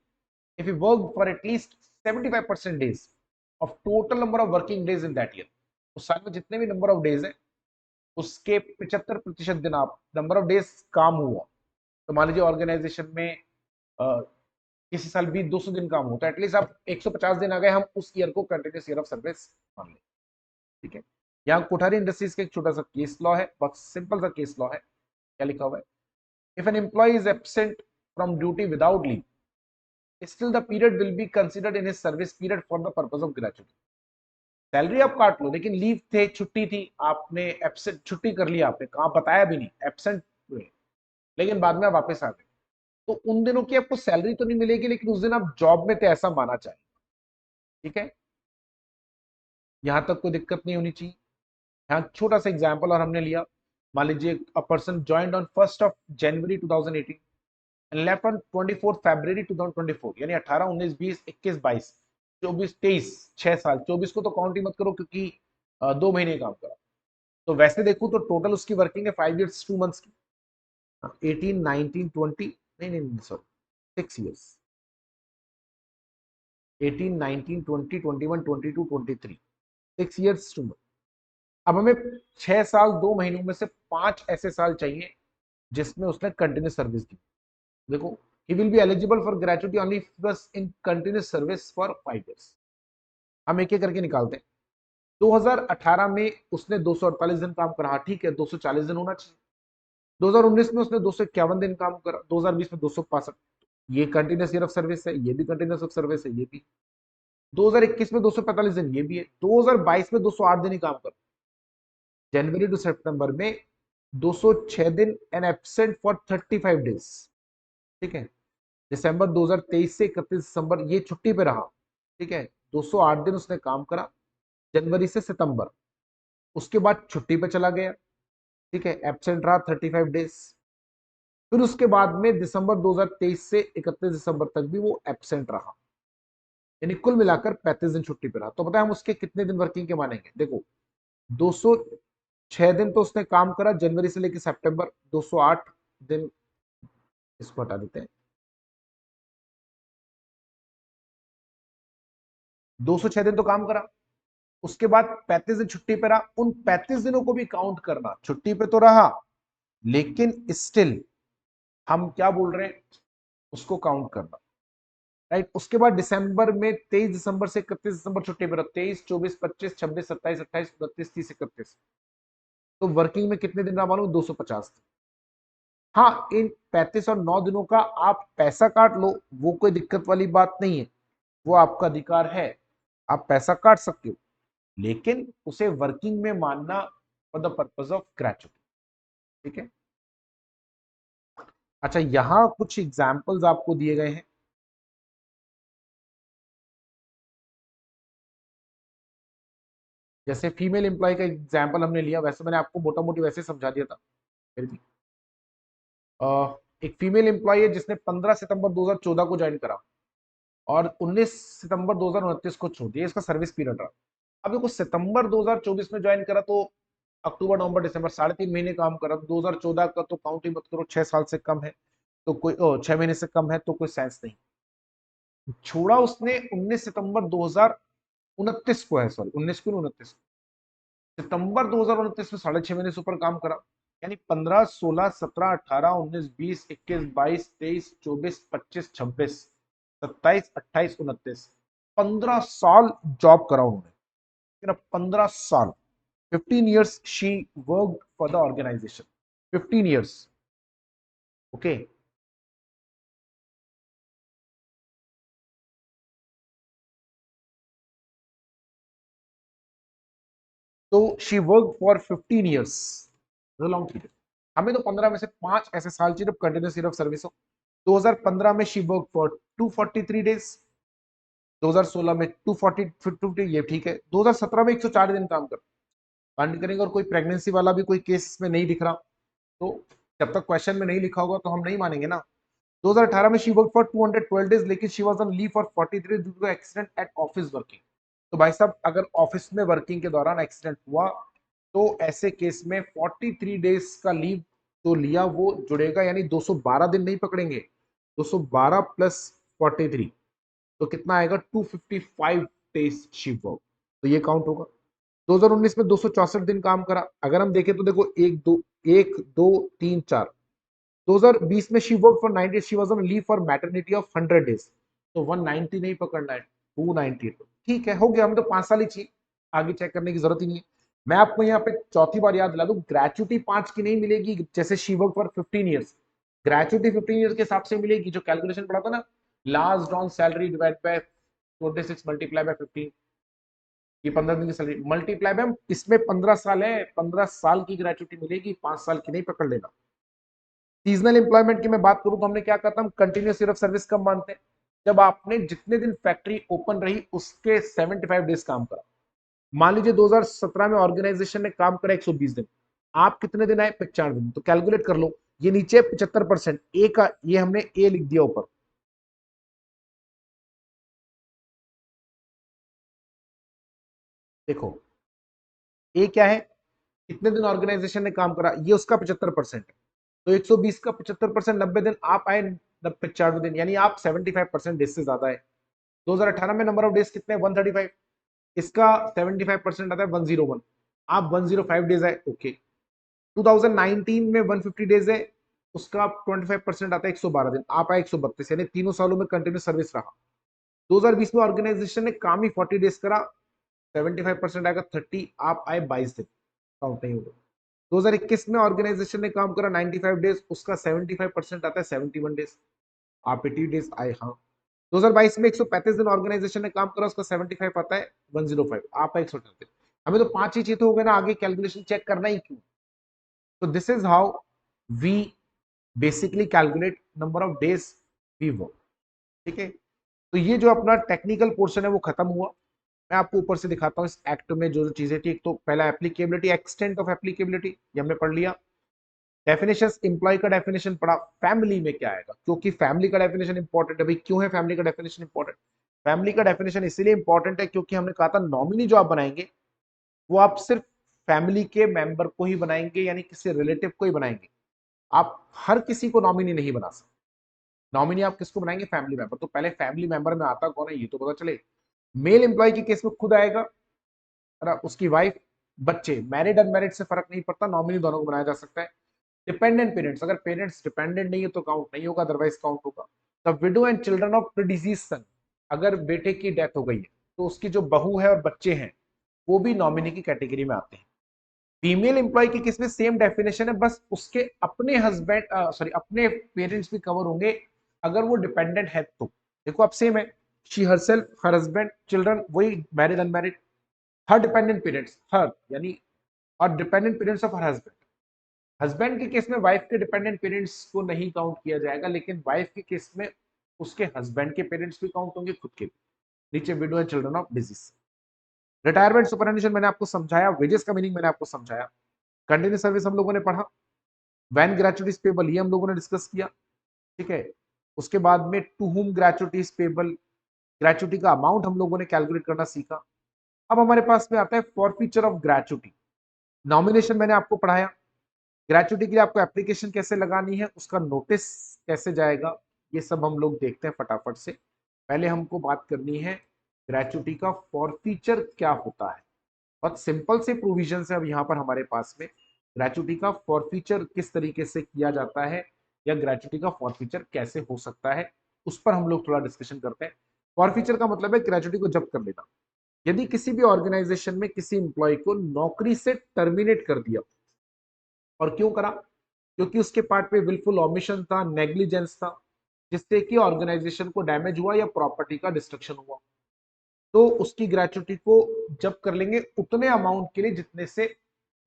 S1: if you work for at least 75% days of total number of working days in that year, उस साल में जितने भी नंबर ऑफ डेज है उसके 75% दिन आप नंबर ऑफ डेज काम हुआ, तो मान लीजिए ऑर्गेनाइजेशन में किसी साल भी 200 दिन काम होता है, एटलीस्ट आप 150 दिन आ गए, हम उस ईयर को कंटिन्यूस ईयर ऑफ सर्विस मान लें, ठीक है। यहाँ कोठारी इंडस्ट्रीज का एक छोटा सा केस लॉ है, बहुत सिंपल सा केस लॉ है, क्या लिखा हुआ है, if an employ is absent from duty without leave still the period will be considered in his service period for the purpose of gratuity। Salary आप काट लो, लेकिन लीव थे, छुट्टी थी, आपने एब्सेंट छुट्टी कर लिया, आपने कहा बताया भी नहीं, एब्सेंट हुए, लेकिन बाद में आप वापस आ गए, तो उन दिनों की आपको सैलरी तो नहीं मिलेगी, लेकिन उस दिन आप जॉब में थे ऐसा माना जाए। ठीक है, यहां तक कोई दिक्कत नहीं होनी चाहिए। यहाँ छोटा सा एग्जाम्पल और हमने लिया, मान लीजिए a person joined on 1 January 2018 and left on 24 फरवरी 2024, यानी 18, 19, 20, 21, 22, 23, 24, 23, 6 साल, 24 को तो काउंट ही मत करो क्योंकि 2 महीने काम करा। तो वैसे देखूं तो टोटल उसकी वर्किंग है 5 ईयर्स 2 मंथ्स की। 18, 19, 20, नहीं नहीं नहीं सॉरी, 6 ईयर्स, 18, 19, 20, 21, 22, 23, 6 ईयर्स 2 मंथ। अब हमें 6 साल 2 महीनों में से 5 ऐसे साल चाहिए जिसमें उसने कंटिन्यूस सर्विस दी। देखो, he will be eligible for gratuity only बस in continuous service for 5 years. हम एक एक करके निकालते हैं। 2018 में उसने 248 दिन काम करा, ठीक है, 240 दिन होना चाहिए। 2019 में उसने 251 दिन काम करा, 2020 में 265, ये कंटिन्यूस ईयर ऑफ सर्विस है, ये भी कंटिन्यूस ऑफ सर्विस है, ये भी। 2021 में 245 दिन, ये भी है। 2022 में 208 दिन ही काम करा। जनवरी टू सितंबर में 206 दिन एंड एब्सेंट फॉर 35 डेज। ठीक है, दिसंबर 2023 से 31 दिसंबर ये छुट्टी पे रहा। ठीक है, 208 दिन उसने काम करा जनवरी से सितंबर, उसके बाद छुट्टी पे चला गया। ठीक है, एब्सेंट रहा 35 डेज। फिर उसके बाद में दिसंबर 2023 से 31 दिसंबर तक भी वो एब्सेंट रहा, यानी कुल मिलाकर 35 दिन छुट्टी पे रहा। तो बताए हम उसके कितने दिन वर्किंग के मानेंगे? देखो, 206 दिन तो उसने काम करा जनवरी से लेकर सितंबर, 208 दिन इसको हटा देते हैं, 206 दिन तो काम करा, उसके बाद 35 दिन छुट्टी पे रहा। उन 35 दिनों को भी काउंट करना, छुट्टी पे तो रहा लेकिन स्टिल हम क्या बोल रहे हैं, उसको काउंट करना। राइट, उसके बाद दिसंबर में 23 दिसंबर से 31 दिसंबर छुट्टी पे रहा, 23, 24, 25, 26, 27, 28, 29, 30, 31। तो वर्किंग में कितने दिन रहा मालूम? 250 दिन। हाँ, इन 35 और 9 दिनों का आप पैसा काट लो, वो कोई दिक्कत वाली बात नहीं है, वो आपका अधिकार है, आप पैसा काट सकते हो, लेकिन उसे वर्किंग में मानना for the purpose of gratuity. ठीक है, अच्छा, यहां कुछ एग्जाम्पल्स आपको दिए गए हैं। जैसे फीमेल एम्प्लॉय का एग्जाम्पल हमने लिया, वैसे मैंने आपको मोटा मोटी वैसे समझा दिया था, फिर भी एक फीमेल एम्प्लॉय है जिसने 15 सितंबर 2014 को ज्वाइन करा और 19 सितंबर 2029 को छोड़ दिया, इसका सर्विस पीरियड रहा। अब देखो, सितंबर 2024 में ज्वाइन करा तो अक्टूबर नवंबर दिसंबर 3.5 महीने काम करा, तो 2014 का तो काउंट ही मत करो, 6 साल से कम है, तो कोई 6 महीने से कम है तो कोई सेंस नहीं। छोड़ा उसने 19 सितंबर 2029 को है, सॉरी 19 को 29, सितंबर 2029 में 6.5 महीने से ऊपर काम करा, यानी 15, 16, 17, 18, 19, 20, 21, 22, 23, 24, 25, 26, 27, 28, 29, 15 साल जॉब करा उन्होंने। 15 साल, 15 years she worked for the organization, 15 years। Okay, तो she work for 15 years, long period. हमें तो 15 में से 5 ऐसे साल चाहिए जब कंटिन्यूस ईयर ऑफ सर्विस हो। 2015 में शी वर्क फॉर 243 डेज, 2016 में 240, ये ठीक है। 2017 में 104 दिन काम कर कांड करेंगे, और कोई प्रेगनेंसी वाला भी कोई केस में नहीं दिख रहा, तो जब तक क्वेश्चन में नहीं लिखा होगा तो हम नहीं मानेंगे ना। 2018 में शी वर्क फॉर 212 डेज, लेकिन she was on leave for 43 due to accident at office working. तो भाई साहब, अगर ऑफिस में वर्किंग के दौरान एक्सीडेंट हुआ तो ऐसे केस में 43 डेज का लीव तो लिया वो जुड़ेगा, यानी 212 दिन नहीं पकड़ेंगे, 212 प्लस 43, तो कितना आएगा? 255 डेज शी वर्क, तो ये काउंट होगा। 2019 में 264 दिन काम करा, अगर हम देखें तो देखो, 1 2 3 4, 2020 में she work for 90 days, she was on leave for maternity of 100 days, तो 190 नहीं पकड़ना है, 290। ठीक है, हो गया, हमें तो 5 साल ही चाहिए, आगे चेक करने की जरूरत ही नहीं है। मैं आपको यहाँ पे चौथी बार याद दिला दूं, ग्रेचुटी 5 की नहीं मिलेगी, जैसे she work for 15 years, gratuity 15 years के हिसाब से मिलेगी, जो कैलकुलेशन पढ़ा था ना, last on salary divide by 26 multiply by 15, ये 15 दिन की सैलरी मल्टीप्लाई में, इसमें 15 साल है, 15 साल की ग्रेचुटी मिलेगी, 5 साल की नहीं, पकड़ लेना। सीजनल एम्प्लॉयमेंट की मैं बात करूं तो हमने क्या कहा था, हम कंटिन्यूस सिर्फ सर्विस कब मानते हैं, जब आपने जितने दिन फैक्ट्री ओपन रही उसके 75 डेज काम करा। मान लीजिए 2017 में ऑर्गेनाइजेशन ने काम करा 120 दिन, आप कितने दिन आए, 95 दिन, तो कैलकुलेट कर लो। ये नीचे 75%, ए का ये हमने ए लिख दिया ऊपर। देखो ए क्या है, कितने दिन ऑर्गेनाइजेशन ने काम करा, ये उसका 75%। तो 120 का 75%, 90 दिन, आप आए 95 दिन, यानी आप 75% डेज से ज्यादा है। 2018 में नंबर ऑफ डेज कितने, 135, इसका 75% आता है 101, आप 105 डेज आए, ओके। 2019 में 150 डेज है, उसका 25% आता है 112 दिन, आप आए 132, यानी तीनों सालों में कंटिन्यू सर्विस रहा। 2020 में ऑर्गेनाइजेशन ने काम ही 40 डेज करा, 75% आएगा 30, आप आए 22 दिन, काउंट नहीं होगा। 2021 में ऑर्गेनाइजेशन ने काम करा 95 डेज, उसका 75% आता है 71 डेज, आप 80 डेज आए, हाँ। 2022 में 135 दिन ऑर्गेनाइजेशन ने काम करा, उसका 75 आता है 105, आप 138। हमें तो 5 ही चाहिए तो हो गए ना, आगे कैलकुलेशन चेक करना ही क्यों। तो this is how we basically calculate number of days we work, ठीक है। तो ये जो अपना टेक्निकल पोर्शन है वो खत्म हुआ। मैं आपको ऊपर से दिखाता हूँ इस एक्ट में जो जो चीजें थी। एक तो पहला एप्लीकेबिलिटी, एक्सटेंट ऑफ एप्लीकेबिलिटी, ये हमने पढ़ लिया। डेफिनेशन, एम्प्लॉय का डेफिनेशन पढ़ा। फैमिली में क्या आएगा, क्योंकि फैमिली का डेफिनेशन इंपॉर्टेंट है भाई। क्यों है फैमिली का डेफिनेशन इंपॉर्टेंट? फैमिली का डेफिनेशन इसीलिए इंपॉर्टेंट है क्योंकि हमने कहा था नॉमिनी जो आप बनाएंगे वो आप सिर्फ फैमिली के मेंबर को ही बनाएंगे, यानी किसी रिलेटिव को ही बनाएंगे। आप हर किसी को नॉमिनी नहीं बना सकते। नॉमिनी आप किसको बनाएंगे, फैमिली मेंबर। तो पहले फैमिली मेंबर में आता कौन है ये तो पता चले। मेल एम्प्लॉय के केस में खुद आएगा, उसकी वाइफ, बच्चे, मैरिड अनमैरिड से फर्क नहीं पड़ता, नॉमिनी दोनों को बनाया जा सकता है। डिपेंडेंट पेरेंट्स, अगर पेरेंट्स डिपेंडेंट नहीं है तो काउंट नहीं होगा, अदरवाइज काउंट होगा। The widow and children of deceased son, अगर बेटे की डेथ हो गई है तो उसकी जो बहू है और बच्चे हैं वो भी नॉमिनी की कैटेगरी में आते हैं। फीमेल एम्प्लॉय की केस में सेम डेफिनेशन है, बस उसके अपने हस्बैंड, सॉरी अपने पेरेंट्स भी कवर होंगे अगर वो डिपेंडेंट है तो। देखो अब सेम है, she herself, her husband, children, वही मैरिड अनमैरिड। हर डिपेंडेंट पेरेंट्स, हर यानी, और dependent parents of her husband. Husband के केस में वाइफ के डिपेंडेंट पेरेंट्स को नहीं काउंट किया जाएगा, लेकिन वाइफ के केस में उसके हस्बैंड के पेरेंट्स भी काउंट होंगे, खुद के भी। नीचे widow and children of deceased. Retirement superannuation मैंने आपको समझाया, वेजेस का मीनिंग मैंने आपको समझाया। कंटिन्यू सर्विस हम लोगों ने पढ़ा। वैन ग्रेचुटीज पेबल ये हम लोगों ने डिस्कस किया, ठीक है। उसके बाद में टू हुम ग्रेचुटीज पेबल, ग्रेचुटी का अमाउंट हम लोगों ने कैलकुलेट करना सीखा। अब हमारे पास में आता है फॉरफीचर ऑफ ग्रेचुटी। नॉमिनेशन मैंने आपको पढ़ाया, ग्रेचुटी के लिए आपको एप्लीकेशन कैसे लगानी है, उसका नोटिस कैसे जाएगा, ये सब हम लोग देखते हैं फटाफट से। पहले हमको बात करनी है ग्रेचुटी का फॉरफीचर क्या होता है। बहुत सिंपल से प्रोविजन है अब यहाँ पर हमारे पास में। ग्रेचुटी का फॉरफीचर किस तरीके से किया जाता है या ग्रेचुटी का फॉरफीचर कैसे हो सकता है, उस पर हम लोग थोड़ा डिस्कशन करते हैं। फॉरफीचर का मतलब है ग्रेचुटी को जब्त कर लेना। यदि किसी भी ऑर्गेनाइजेशन में किसी इंप्लॉय को नौकरी से टर्मिनेट कर दिया, और क्यों करा, क्योंकि उसके पार्ट में विलफुल ओमिशन था, नेग्लिजेंस था, जिससे कि ऑर्गेनाइजेशन को डैमेज हुआ या प्रॉपर्टी का डिस्ट्रक्शन हुआ, तो उसकी ग्रेचुटी को जब्त कर लेंगे उतने अमाउंट के लिए जितने से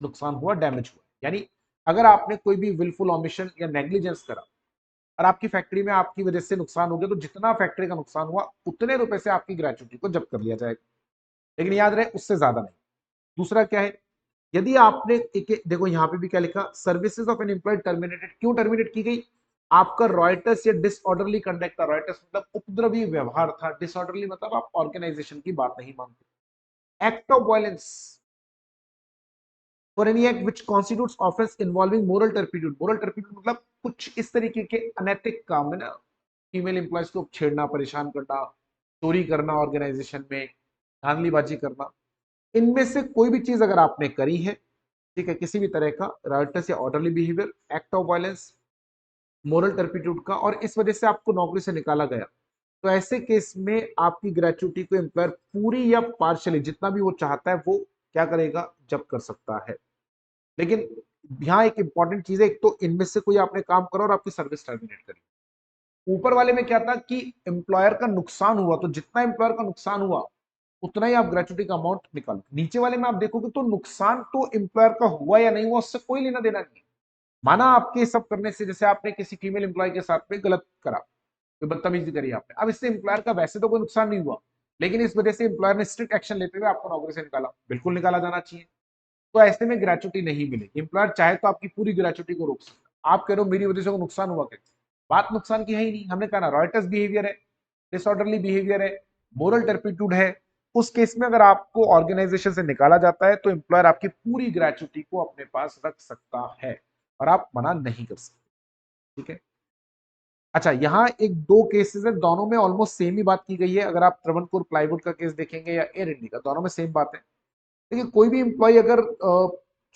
S1: नुकसान हुआ, डैमेज हुआ। यानी अगर आपने कोई भी विलफुल ओमिशन या नेग्लिजेंस करा और आपकी फैक्ट्री में आपकी वजह से नुकसान हो गया, तो जितना फैक्ट्री का नुकसान हुआ उतने रुपए से आपकी ग्रेचुटी को जब्त कर लिया जाएगा, लेकिन याद रहे उससे ज्यादा नहीं। दूसरा क्या है, यदि आपने देखो यहाँ पे भी क्या लिखा, services of an employee terminated, क्यों टर्मिनेट की गई, आपका रॉयटर्स या डिसऑर्डरली कंडक्ट था। रॉयटर्स मतलब उपद्रवी व्यवहार था, डिसऑर्डरली मतलब आप ऑर्गेनाइजेशन की बात नहीं मानते। Act of violence, for any act which constitutes offence involving moral turpitude. Moral turpitude मतलब कुछ इस तरीके के अनैतिक काम है ना, फीमेल एम्प्लॉयज को छेड़ना, परेशान करना, चोरी करना, ऑर्गेनाइजेशन में धांधलीबाजी करना, इनमें से कोई भी चीज अगर आपने करी है, ठीक है, किसी भी तरह का राइटस या orderly behaviour, act of violence, moral turpitude का, और इस वजह से आपको नौकरी से निकाला गया, तो ऐसे केस में आपकी ग्रेचुटी को एम्प्लॉयर पूरी या पार्शियली जितना भी वो चाहता है वो क्या करेगा, जब्त कर सकता है। लेकिन यहाँ एक इंपॉर्टेंट चीज है, एक तो इनमें से कोई आपने काम करा और आपकी सर्विस टर्मिनेट करी। ऊपर वाले में क्या था कि एम्प्लॉयर का नुकसान हुआ, तो जितना एम्प्लॉयर का नुकसान हुआ उतना ही आप ग्रेचुटी का अमाउंट निकालो। नीचे वाले में आप देखोगे तो नुकसान तो एम्प्लॉयर का हुआ या नहीं हुआ उससे कोई लेना देना नहीं है। माना आपके सब करने से, जैसे आपने किसी फीमेल एम्प्लॉय के साथ में गलत करा, तो बदतमीजी करी आपने, अब इससे एम्प्लॉयर का वैसे तो कोई नुकसान नहीं हुआ, लेकिन इस वजह से एम्प्लॉयर ने स्ट्रिक्ट एक्शन लेते हुए आपको नौकरी से निकाला, बिल्कुल निकाला जाना चाहिए। तो ऐसे में ग्रेचुटी नहीं मिलेगी। एम्प्लॉयर चाहे तो आपकी पूरी ग्रेचुटी को रोक सकता है। आप कह रहे हो मेरी वजह से को नुकसान हुआ, कैसे? बात नुकसान की है ही नहीं। हमने कहा ना, रॉयटर्स बिहेवियर है, डिसऑर्डरली बिहेवियर है, मोरल टर्पिट्यूड है। उस केस में अगर आपको ऑर्गेनाइजेशन से निकाला जाता है तो एम्प्लॉयर आपकी पूरी ग्रेचुटी को अपने पास रख सकता है और आप मना नहीं कर सकते। ठीक है। अच्छा, यहाँ एक दो केसेस है, दोनों में ऑलमोस्ट सेम ही बात की गई है। अगर आप त्रवणकोर प्लाईवुड का केस देखेंगे या एयर इंडिया का, दोनों में सेम बात है। देखिए, कोई भी एम्प्लॉय अगर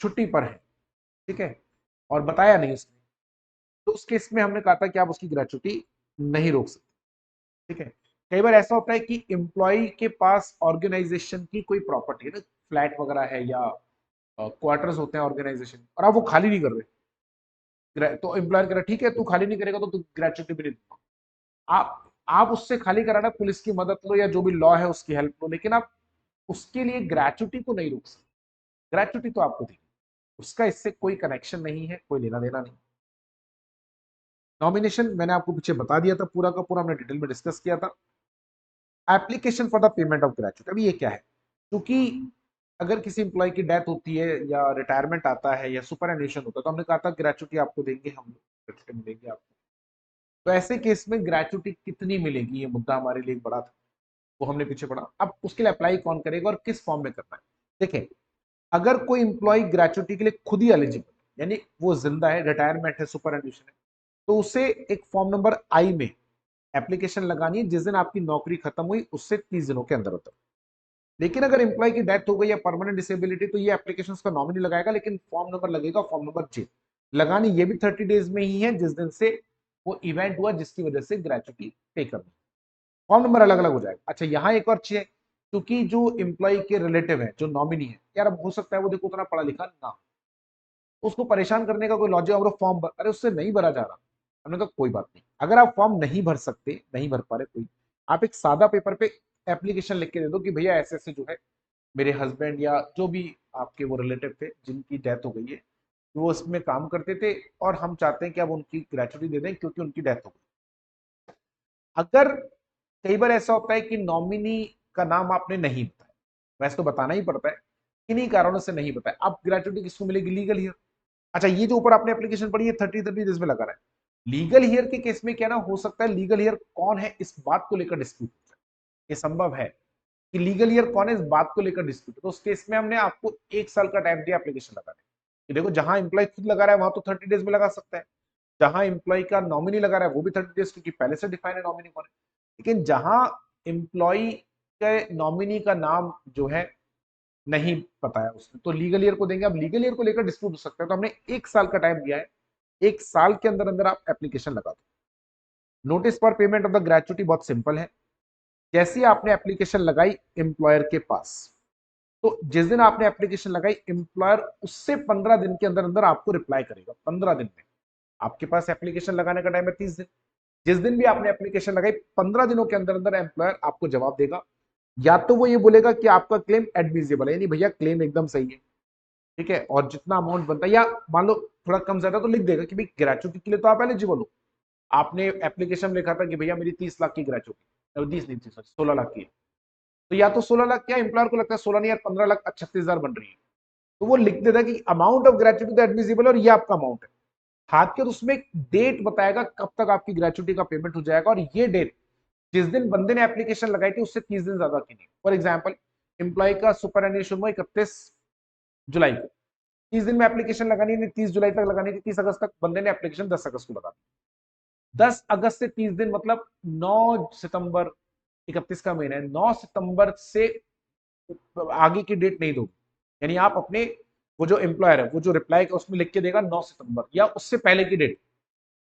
S1: छुट्टी पर है, ठीक है, और बताया नहीं उसने, तो उस केस में हमने कहा था कि आप उसकी ग्रेचुटी नहीं रोक सकते। ठीक है। कई बार ऐसा होता है कि एम्प्लॉय के पास ऑर्गेनाइजेशन की कोई प्रॉपर्टी है ना, फ्लैट वगैरह है या क्वार्टर्स होते हैं ऑर्गेनाइजेशन, और आप वो खाली नहीं कर रहे, तो एम्प्लॉयर कह रहा है ठीक है, तू खाली नहीं करेगा तो तू ग्रेचुटी भी नहीं दूंगा। आप उससे खाली कराना, पुलिस की मदद लो या जो भी लॉ है उसकी हेल्प लो, लेकिन आप उसके लिए ग्रेचुटी को नहीं रोक सकते। ग्रेचुटी तो आपको देगी, उसका इससे कोई कनेक्शन नहीं है, कोई लेना देना नहीं। नॉमिनेशन मैंने आपको पीछे बता दिया था, पूरा का पूरा हमने डिटेल में डिस्कस किया था। Application for the payment of gratuity, अभी ये क्या है? क्योंकि अगर किसी एम्प्लॉय की डेथ होती है या रिटायरमेंट आता है या सुपर एन्युएशन होता है, तो हमने कहा था ग्रेचुटी आपको देंगे हम लोग, ग्रेचुटी मिलेगी आपको। तो ऐसे केस में ग्रेचुटी कितनी मिलेगी, ये मुद्दा हमारे लिए बड़ा था, वो हमने पीछे पड़ा। अब उसके लिए अप्लाई कौन करेगा और किस फॉर्म में करना है? देखिए, अगर कोई इंप्लॉय ग्रेचुटी के लिए खुद ही एलिजिबल, यानी वो जिंदा है, रिटायरमेंट है, सुपर एन्युएशन है, तो उसे एक फॉर्म नंबर आई में एप्लीकेशन लगानी है जिस दिन आपकी नौकरी खत्म हुई उससे 30 दिनों के अंदर अंदर। लेकिन अगर एम्प्लॉय की डेथ हो गई या परमानेंट डिसेबिलिटी, तो ये एप्लीकेशन का नॉमिनी लगाएगा, लेकिन फॉर्म नंबर लगेगा फॉर्म नंबर जे। लगानी ये भी 30 डेज में ही है जिस दिन से वो इवेंट हुआ जिसकी वजह से ग्रेचुटी पे करनी। फॉर्म नंबर अलग अलग हो जाएगा। अच्छा, यहाँ एक और चीज है, क्योंकि जो एम्प्लॉय के रिलेटिव है, जो नॉमिनी है, यार अब हो सकता है वो देखो उतना पढ़ा लिखा ना, उसको परेशान करने का कोई लॉजिक, और फॉर्म भर, अरे उससे नहीं भरा जा रहा। हमने कहा कोई बात नहीं, अगर आप फॉर्म नहीं भर सकते, नहीं भर पा रहे कोई, आप एक सादा पेपर पे एप्लीकेशन लिख के दे दो कि भैया ऐसे ऐसे जो है मेरे हस्बैंड या जो भी आपके वो रिलेटिव थे जिनकी डेथ हो गई है, वो उसमें काम करते थे और हम चाहते हैं कि अब उनकी ग्रेचुटी दे दें क्योंकि उनकी डेथ हो गई। अगर कई बार ऐसा होता है कि नॉमिनी का नाम आपने नहीं बताया, वैसे तो बताना ही पड़ता है, किन्हीं कारणों से नहीं बताया, अब ग्रेचुटी किसको मिलेगी? Legal here. अच्छा, ये जो ऊपर आपने एप्लीकेशन पढ़ी है 30 में लगा रहा है, लीगल हियर के केस में क्या ना हो सकता है, लीगल हियर कौन है इस बात को लेकर डिस्प्यूट, ये संभव है कि लीगल ईयर कौन है इस बात को लेकर डिस्प्यूट। तो उस केस में हमने आपको 1 साल का टाइम दिया एप्लीकेशन लगाने कि देखो, जहां एम्प्लॉय खुद लगा रहा है वहां तो 30 डेज में लगा सकता है, जहां एम्प्लॉय का नॉमिनी लगा रहा है वो भी 30 डेज, क्योंकि पहले से डिफाइन है नॉमिनी कौन है। लेकिन जहां एम्प्लॉय के नॉमिनी का नाम जो है नहीं बताया उसने, तो लीगल ईयर को देंगे। अब लीगल ईयर को लेकर डिस्प्यूट हो सकता है, तो हमने 1 साल का टाइम दिया है, 1 साल के अंदर अंदर आप एप्लीकेशन लगा दो। Notice for payment of the gratuity बहुत सिंपल है। जैसे आपने एप्लीकेशन लगाई एम्प्लॉयर के पास, तो जिस दिन आपने एप्लीकेशन लगाई, एम्प्लॉयर उससे 15 दिन के अंदर अंदर आपको रिप्लाई करेगा। 15 दिन में आपके पास एप्लीकेशन लगाने का टाइम है 30 दिन। जिस दिन भी आपने एप्लीकेशन लगाई, 15 दिनों के अंदर अंदर एम्प्लॉयर आपको जवाब देगा। या तो वो ये बोलेगा कि आपका क्लेम एडमिसिबल है, यानी भैया क्लेम एकदम सही है, ठीक है, और जितना अमाउंट बनता है, या मान लो थोड़ा कम ज्यादा, तो लिख देगा कि भाई ग्रेचुटी के लिए तो आप एलिजिबल हो। आपने एप्लीकेशन में लिखा था कि भैया मेरी 30 लाख की ग्रेचुटी, 30 नहीं थी, 16 लाख की है, तो या तो 16 लाख, क्या एम्प्लॉयर को लगता है 16 नहीं यार 15 लाख 36,000 बन रही है, तो वो लिख देता है कि अमाउंट ऑफ ग्रेचुटी तो एडमिसिबल है और ये आपका अमाउंट है। हाथ के तो उसमें डेट बताएगा कब तक आपकी ग्रेचुटी का पेमेंट हो जाएगा, और ये डेट जिस दिन बंदे ने एप्लीकेशन लगाई थी उससे 30 दिन ज्यादा की नहीं। फॉर एग्जाम्पल, एम्प्लॉय का सुपर एन्युएशन हुआ 31 जुलाई को, 30 दिन में एप्लीकेशन लगानी है, 30 जुलाई तक लगानी थी, 30 अगस्त तक, बंदे ने एप्लीकेशन 10 अगस्त को लगा दी। 10 अगस्त से 30 दिन मतलब 9 सितंबर, 31 का महीना है, 9 सितंबर से आगे की डेट नहीं दोगे। यानी आप अपने, वो जो एम्प्लॉयर है वो जो रिप्लाई का उसमें लिख के देगा 9 सितंबर या उससे पहले की डेट,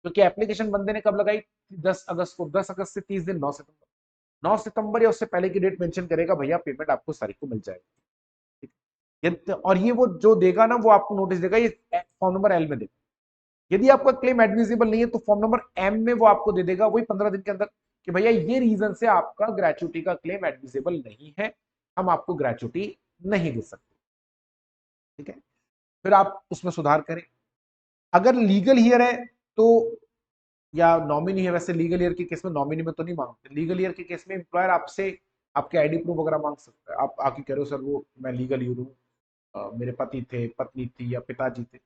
S1: क्योंकि एप्लीकेशन बंदे ने कब लगाई? 10 अगस्त को, 10 अगस्त से 30 दिन 9 सितंबर, 9 सितंबर या उससे पहले की डेट मेंशन करेगा, भैया पेमेंट आपको इस तारीख को मिल जाएगी। और ये वो जो देगा ना, वो आपको नोटिस देगा, ये फॉर्म नंबर एल में देगा। यदि आपका क्लेम एडमिसिबल नहीं है तो फॉर्म नंबर एम में वो आपको दे देगा वही 15 दिन के अंदर कि भैया ये रीजन से आपका ग्रेचुटी का क्लेम एडमिसिबल नहीं है, हम आपको ग्रेचुटी नहीं दे सकते। ठीक है, फिर आप उसमें सुधार करें। अगर लीगल ईयर है तो, या नॉमिनी है, वैसे लीगल ईयर के केस में नॉमिनी में तो नहीं मांगते, लीगल ईयर के केस में एम्प्लॉयर आपसे आपके आईडी प्रूफ वगैरह मांग सकता है। आप आके कह रहे हो सर वो मैं लीगल ईयर हूँ, मेरे पति थे, पत्नी थी या पिताजी थे,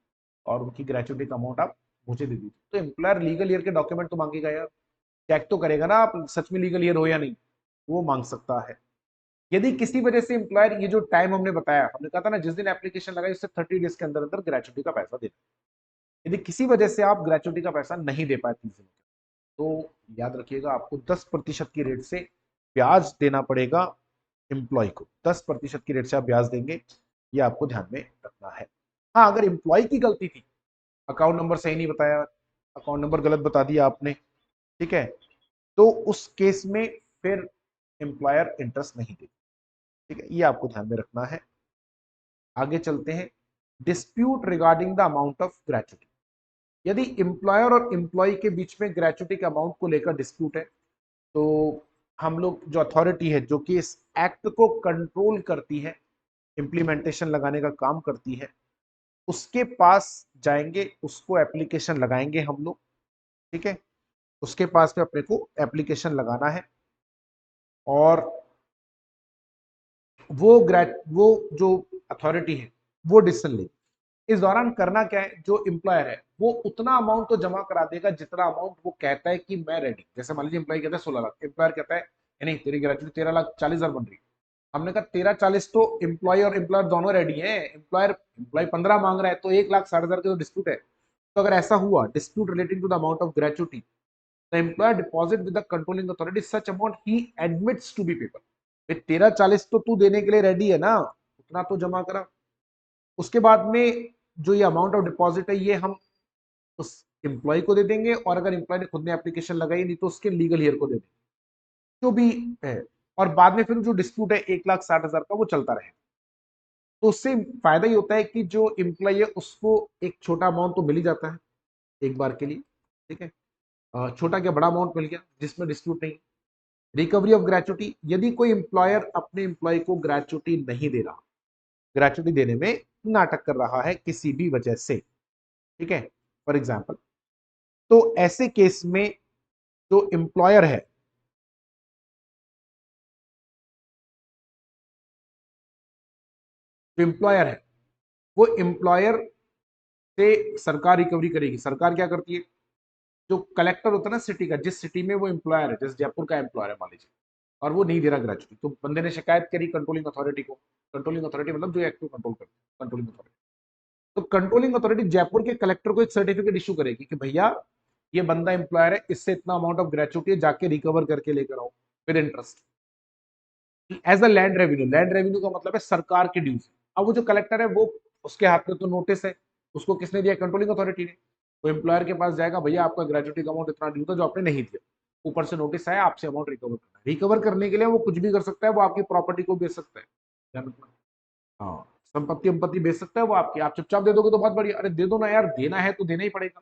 S1: और उनकी ग्रेचुटी का अमाउंट आप मुझे दे दीजिए, तो एम्प्लॉयर लीगल ईयर के डॉक्यूमेंट तो मांगेगा यार, चेक तो करेगा ना आप सच में लीगल ईयर हो या नहीं, वो मांग सकता है। यदि किसी वजह से एम्प्लॉयर, ये जो टाइम हमने बताया, हमने कहा था ना जिस दिन एप्लीकेशन लगाई उससे 30 डेज के अंदर अंदर ग्रेचुटी का पैसा देना, यदि किसी वजह से आप ग्रेचुटी का पैसा नहीं दे पाए 30 दिन में, तो याद रखिएगा आपको 10% की रेट से ब्याज देना पड़ेगा एम्प्लॉय को। 10% की रेट से आप ब्याज देंगे, ये आपको ध्यान में रखना है। हाँ, अगर एम्प्लॉय की गलती थी, अकाउंट नंबर सही नहीं बताया, अकाउंट नंबर गलत बता दिया आपने, ठीक है, तो उस केस में फिर एम्प्लॉयर इंटरेस्ट नहीं देगा। ठीक है, ये आपको ध्यान में रखना है। आगे चलते हैं, dispute regarding the amount of gratuity. यदि एम्प्लॉयर और एम्प्लॉय के बीच में ग्रेचुटी के अमाउंट को लेकर डिस्प्यूट है, तो हम लोग जो अथॉरिटी है जो कि इस एक्ट को कंट्रोल करती है, इंप्लीमेंटेशन लगाने का काम करती है, उसके पास जाएंगे, उसको एप्लीकेशन लगाएंगे हम लोग। ठीक है, उसके पास में अपने को एप्लीकेशन लगाना है, और वो जो अथॉरिटी है वो डिसीजन ले। इस दौरान करना क्या है, जो एम्प्लॉयर है वो उतना अमाउंट तो जमा करा देगा जितना अमाउंट वो कहता है कि मैं रेडी। जैसे मान लीजिए एम्प्लॉय कहता है 16 लाख, एम्प्लॉयर कहता है नहीं तेरी ग्रेजुएट 13,40,000 बन रही है, हमने कहा 13,40 तो एम्प्लॉय और एम्प्लॉयर दोनों रेडी है, एम्प्लॉय 15 मांग रहा है, तो 1,60,000 का तो डिस्प्यूट है। तो अगर ऐसा हुआ dispute relating to the amount of gratuity, the employer deposit with the controlling authority such amount ही एडमिट्स टू बी पेपर। 13,40 तो तू देने के लिए रेडी है ना, उतना तो जमा करा। उसके बाद में जो ये अमाउंट ऑफ डिपॉजिट है ये हम उस एम्प्लॉय को दे देंगे, और अगर एम्प्लॉय ने खुद ने एप्लीकेशन लगाई नहीं तो उसके लीगल ईयर को दे देंगे, जो भी है। और बाद में फिर जो डिस्प्यूट है 1,60,000 का वो चलता रहे। तो उससे फायदा ही होता है कि जो एम्प्लॉय है उसको एक छोटा अमाउंट तो मिल ही जाता है एक बार के लिए। ठीक है, छोटा क्या बड़ा अमाउंट मिल गया जिसमें डिस्प्यूट नहीं। रिकवरी ऑफ ग्रेचुटी, यदि कोई एम्प्लॉयर अपने एम्प्लॉय को ग्रेचुटी नहीं दे रहा, ग्रेचुटी देने में नाटक कर रहा है किसी भी वजह से, ठीक है, फॉर एग्जाम्पल, तो ऐसे केस में जो एम्प्लॉयर है, जो एम्प्लॉयर है वो एम्प्लॉयर से सरकार रिकवरी करेगी। सरकार क्या करती है, जो कलेक्टर होता है ना सिटी का, जिस सिटी में वो एम्प्लॉयर है, जैसे जयपुर का एम्प्लॉयर है मान लीजिए, और वो नहीं दे रहा ग्रेचुटी, तो बंदे ने शिकायत करी कंट्रोलिंग अथॉरिटी को। कंट्रोलिंग अथॉरिटी मतलब जो एक्ट को कंट्रोल करती है, कंट्रोलिंग अथॉरिटी। तो कंट्रोलिंग अथॉरिटी जयपुर के कलेक्टर को एक सर्टिफिकेट इशू करेगी कि भैया ये बंदा एम्प्लॉयर है, इससे इतना अमाउंट ऑफ ग्रेचुटी है, जाके रिकवर करके लेकर आओ with interest, as a land revenue. Land revenue का मतलब है सरकार की ड्यूज। अब वो जो कलेक्टर है वो, उसके हाथ में तो नोटिस है, उसको किसने दिया, कंट्रोलिंग अथॉरिटी ने। वो एम्प्लॉयर के पास जाएगा, भैया आपका ग्रेचुटी का अमाउंट इतना ड्यू था जो आपने नहीं दिया, ऊपर से नोटिस आया, आपसे अमाउंट रिकवर करना है। रिकवर करने के लिए वो कुछ भी कर सकता है, वो आपकी प्रॉपर्टी को बेच सकता है, ध्यान रखना। हाँ, संपत्ति संपत्ति बेच सकता है वो आपकी, आप चुपचाप दे दोगे तो बहुत बढ़िया, अरे दे दो ना यार, देना है तो देना ही पड़ेगा।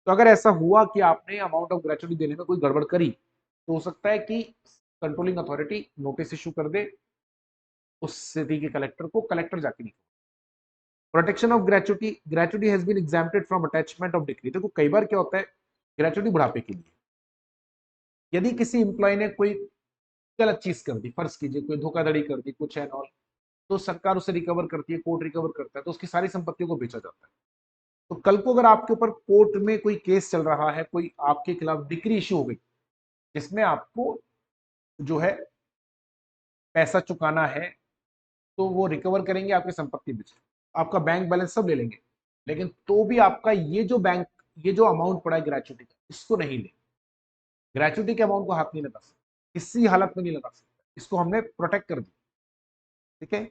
S1: तो अगर ऐसा हुआ कि आपने अमाउंट ऑफ ग्रेचुटी देने में कोई गड़बड़ करी, तो हो सकता है कि कंट्रोलिंग अथॉरिटी नोटिस इशू कर दे उस सिटी के कलेक्टर को, कलेक्टर जाके नहीं। Protection of gratuity, gratuity has been exempted from attachment of decree. देखो कई बार क्या होता है, ग्रेचुटी बुढ़ापे के लिए, यदि किसी इंप्लॉय ने कोई गलत चीज कर दी, फर्ज कीजिए कोई धोखाधड़ी कर दी, कुछ है ऑल, तो सरकार उसे रिकवर करती है, कोर्ट रिकवर करता है, तो उसकी सारी संपत्तियों को बेचा जाता है। तो कल को अगर आपके ऊपर कोर्ट में कोई केस चल रहा है, कोई आपके खिलाफ डिक्री इशू हो गई जिसमें आपको जो है पैसा चुकाना है, तो वो रिकवर करेंगे आपकी संपत्ति बेच, आपका बैंक बैलेंस सब ले लेंगे, लेकिन तो भी आपका ये जो अमाउंट पड़ा है ग्रेचुटी का, इसको नहीं ले, ग्रेचुटी के अमाउंट को हाथ नहीं लगा सकते, किसी हालत में नहीं लगा सकते, इसको हमने प्रोटेक्ट कर दिया। ठीक है,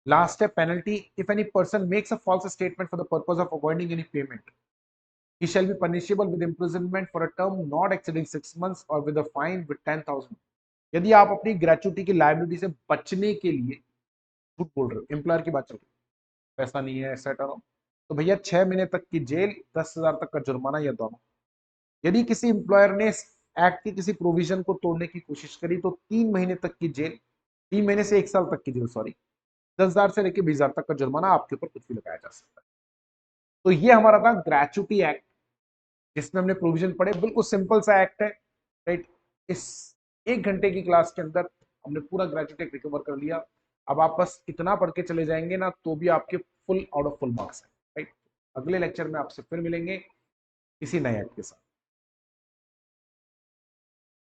S1: लास्ट है penalty, if any person makes a false statement for the purpose of avoiding any payment, he shall be punishable with imprisonment for a term not exceeding 6 months or with a fine with 10,000। यदि आप अपनी ग्रेचुटी की लायबिलिटी से बचने के लिए झूठ बोल रहे हो, एम्प्लॉयर की बात चल रही है, पैसा नहीं है एक्सेट्रा, तो भैया 6 महीने तक की जेल, 10,000 तक का जुर्माना, या दोनों। यदि किसी एम्प्लॉयर ने एक्ट के किसी प्रोविजन को तोड़ने की कोशिश करी तो 3 महीने तक की जेल, 3 महीने से 1 साल तक की जेल, सॉरी, 10,000 से लेकर 20,000 तक का जुर्माना, आपके ऊपर कुछ भी लगाया जा सकता है। तो ये हमारा था ग्रेचुटी एक्ट, जिसमें हमने प्रोविजन पढ़े, बिल्कुल सिंपल सा एक्ट है, राइट। इस 1 घंटे की क्लास के अंदर हमने पूरा ग्रेचुटी एक्ट रिकवर कर लिया। अब आप बस इतना पढ़ के चले जाएंगे ना, तो भी आपके full out of full marks है, राइट। अगले लेक्चर में आपसे फिर मिलेंगे किसी नए एक्ट के साथ।